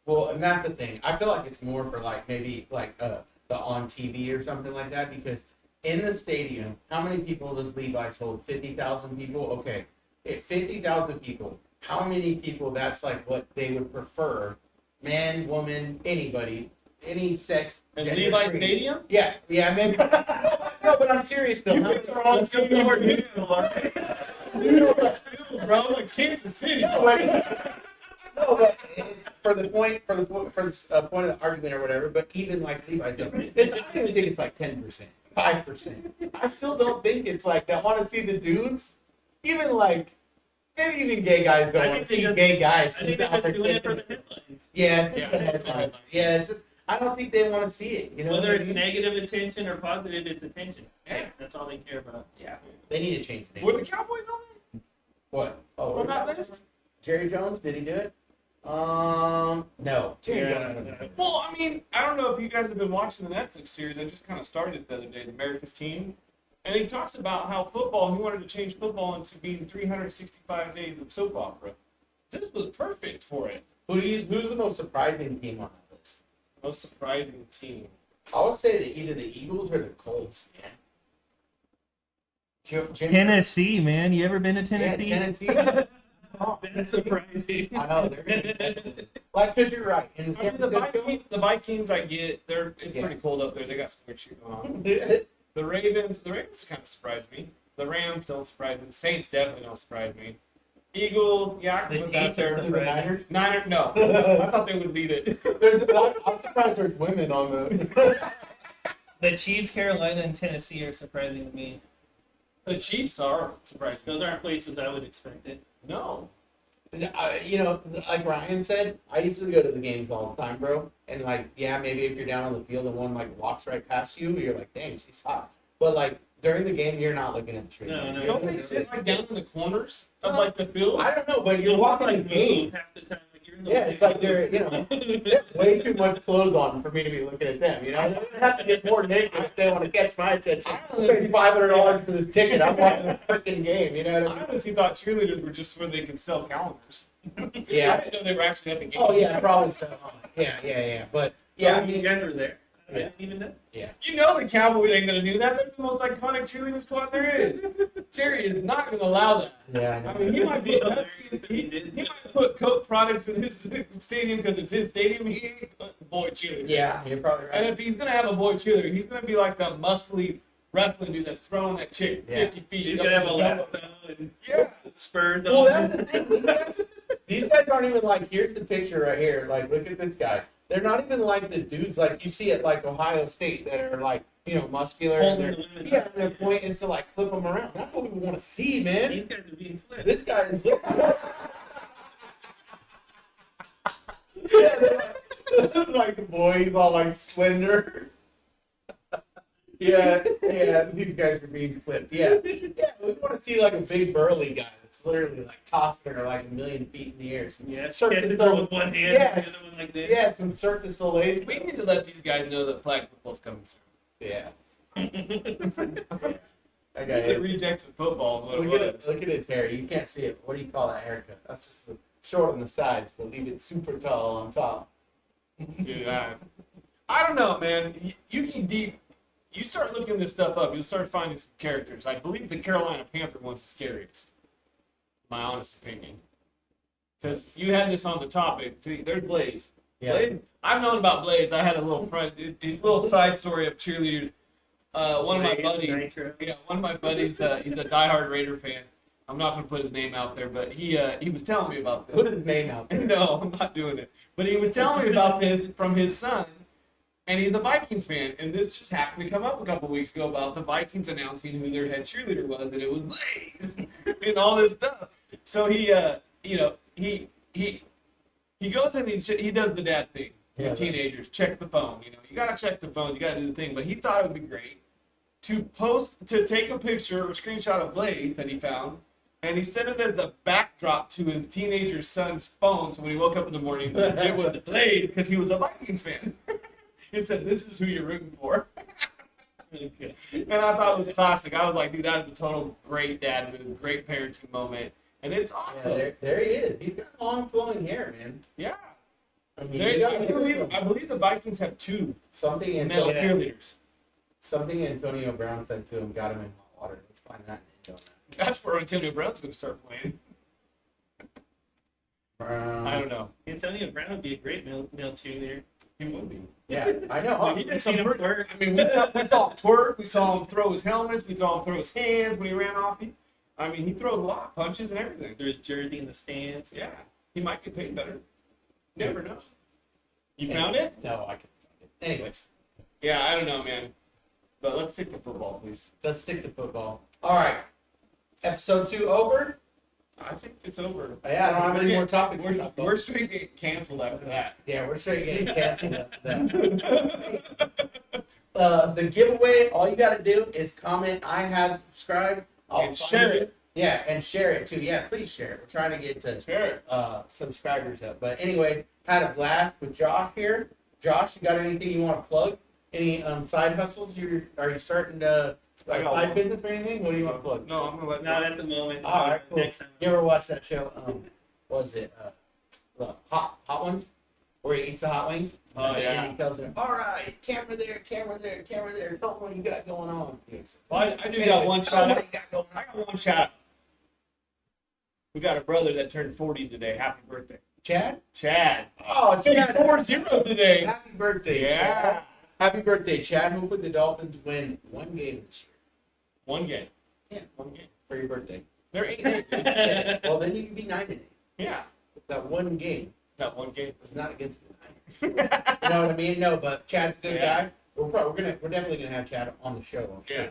Well, and that's the thing. I feel like it's more for like maybe like the on TV or something like that, because in the stadium, how many people does Levi's hold? 50,000 people? Okay. If 50,000 people, how many people that's like what they would prefer? Man, woman, anybody, any sex. And gender Levi's free. Stadium? Yeah, man. No, but I'm serious though. You How picked the many- wrong stadium. Bro, like Kansas City. No, but it's for the point of the argument or whatever. But even like Levi's, though, I don't even think it's like 10%, 5%. I still don't think it's like they want to see the dudes. Even like maybe even gay guys don't I want to think they see just- gay guys. I think they're just doing it for the headlines. Yeah, it's just Yeah, the it's the headlines. headlines. Yeah, it's just I don't think they want to see it. You know, Whether what I it's mean? negative attention or positive, it's attention. Yeah. That's all they care about. Yeah, they need to change the name. Were the Cowboys on there? What? Oh, On that list? Jerry Jones, did he do it? No. Yeah. Well, I mean, I don't know if you guys have been watching the Netflix series. I just kind of started the other day, America's Team. And he talks about how football, he wanted to change football into being 365 days of soap opera. This was perfect for it. Who's the most surprising team on that list? Most surprising team. I would say that either the Eagles or the Colts, man. Tennessee, man. You ever been to Tennessee? Yeah, Tennessee. That's surprising. I know they're like, because you're right. In I mean, the Vikings, I get. It's pretty cold up there. They got some weird shit going on. The Ravens kind of surprised me. The Rams don't surprise me. The Saints definitely don't surprise me. Eagles, yeah, I can put that there. The Niners? Niners, no. I thought they would lead it. I'm surprised there's women on the. The Chiefs, Carolina, and Tennessee are surprising to me. The Chiefs are surprising. Those aren't places I would expect it. No. You know, like Ryan said, I used to go to the games all the time, bro. And like, yeah, maybe if you're down on the field and one like walks right past you, you're like, dang, she's hot. But like during the game, you're not looking at the tree. No. Don't they sit like down in the corners of like the field? I don't know, but you're walking the game. Half the time, like you're in the Yeah, it's like they're, you know, they have way too much clothes on for me to be looking at them. You know, they have to get more naked if they want to catch my attention. I'm paying $500 for this ticket. I'm watching a freaking game. You know what I I mean? honestly thought cheerleaders were just where they could sell calendars. I Yeah. didn't know they were actually at the game. Oh yeah, probably so. Yeah. But yeah, I you mean, guys were there. I Yeah. didn't even know. You know the Cowboys ain't gonna do that. They're the most iconic cheerleading squad there is. Jerry is not gonna allow that. yeah, I mean, he might be nuts. He might put Coke products in his stadium because it's his stadium. He ain't putting boy cheerleaders. yeah, you're probably And right. if he's gonna have a boy cheerleader, he's gonna be like that muscly wrestling dude that's throwing that chick Yeah. 50 feet. He's up gonna to have a the top. lasso and Yeah. spurs Well, on. that's the thing. These guys aren't even like. Here's the picture right here. Like, look at this guy. They're not even like the dudes like you see at like Ohio State that are like, you know, muscular. And Holding they're, the women yeah, up. and their point is to like flip them around. That's what we want to see, man. These guys are being flipped. This guy is. Yeah, they're like the boy, he's all like slender. Yeah, these guys are being flipped. Yeah, we want to see like a big burly guy that's literally like tossing her like a million feet in the air. Some Yeah, Cirque catches du her Soleil- with one hand, Yes. the other one like this. Yeah, some Cirque du Soleil. We need to let these guys know that flag football's coming soon. Yeah. That guy The is. rejects of football is what Look it at was. look at his hair. You can't see it. What do you call that haircut? That's just the short on the sides, but leave it super tall on top. Dude, I don't know, man. You can deep. You start looking this stuff up, you'll start finding some characters. I believe the Carolina Panther one's the scariest. My honest opinion. Because you had this on the topic. See, there's Blaze. Yeah. Blaze. I've known about Blaze. I had a little side story of cheerleaders. One of my Blaze, buddies. Nitro. Yeah, one of my buddies. He's a diehard Raider fan. I'm not gonna put his name out there, but he was telling me about this. Put his name out there. No, I'm not doing it. But he was telling me about this from his son, and he's a Vikings fan. And this just happened to come up a couple weeks ago about the Vikings announcing who their head cheerleader was, and it was Blaze, and all this stuff. So he goes in and he does the dad thing. Yeah. Teenagers check the phone. You gotta check the phones. You gotta do the thing. But he thought it would be great to take a picture or a screenshot of Blaze that he found. And he set it as the backdrop to his teenager son's phone. So when he woke up in the morning, it was Blaze because he was a Vikings fan. He said, "This is who you're rooting for." And I thought it was classic. I was like, dude, that is a total great dad move, great parenting moment. And it's Yeah, awesome. there he is. He's got long flowing hair, man. Yeah. I mean, you gotta I believe the Vikings have two something male Antonio, cheerleaders. something Antonio Brown said to him got him in hot water. Let's find that. That's where Antonio Brown's going to start playing. I don't know. Antonio Brown would be a great male cheerleader. He would be. Yeah, I know. Huh? He did I've some seen him pretty- twerk. I mean, we saw him twerk. We saw him throw his helmets. We saw him throw his hands when he ran off. He throws a lot of punches and everything. There's jersey in the stands. Yeah. He might get paid better. Never know. You found it? No, I can find it. Anyways, Yeah, I don't know, man. But let's stick to football, please. let's stick to football. All right. Episode 2 over. I think it's over. Yeah, I don't have any more topics. to talk We're about. straight getting canceled after that. Yeah, we're straight getting canceled after that. The giveaway, all you got to do is comment, I have subscribed. I'll And share find it. Yeah, and share it too. Yeah, please share it. We're trying to get to Sure. subscribers up. But anyways, had a blast with Josh here. Josh, you got anything you want to plug? Any side hustles? Are you starting to I got side one. business or anything? What do you want to plug? No, I'm gonna let Not at the moment. All right, cool. Next time. You ever watch that show? What was it? The Hot Ones, where he eats the hot wings. Oh, And yeah. he tells him, "All right, camera there, camera there, camera there. Tell them what you got going on." Well, I do Anyways, got one tell 'em shout what out. you got going I on. got one shout out. We got a brother that turned 40 today. Happy birthday, Chad? Chad. Oh, Chad! 4-0 today. Happy birthday, Yeah. Chad. Happy birthday, Chad. Hopefully the Dolphins win one game this year. One game. Yeah, one game for your birthday. They're 8-8. Yeah. Well, then you can be 9-8. Yeah, That one game that one game. was not against the Niners. You know what I mean? No, but Chad's a good Yeah. guy. We're definitely gonna have Chad on the show. I'm sure.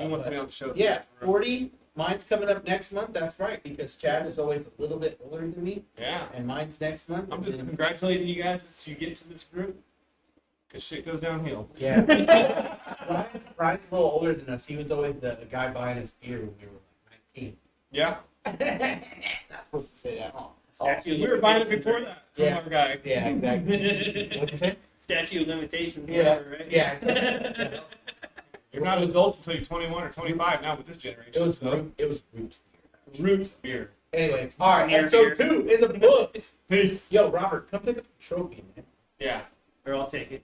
He wants But, me on the show. yeah, 40. Mine's coming up next month. That's right, because Chad is always a little bit older than me, Yeah. and mine's next month. I'm just and- congratulating you guys as you get to this group. Because shit goes downhill. Yeah. Ryan's a little older than us. He was always the guy buying us beer when we were like 19. Yeah. Not supposed to say that. Oh, Statute of We were buying it limitations, before right? that from Yeah. our guy. yeah, exactly. What'd you say? Statute of limitations. Yeah, whatever, right? yeah. Exactly. You're not adults until you're 21 or 25 now with this generation. It was so. root. It was root. Root beer. Anyways, all right. Near Episode beer. 2 in the books. Peace. Yo, Robert, come pick up the trophy, man. Yeah. Or I'll take it.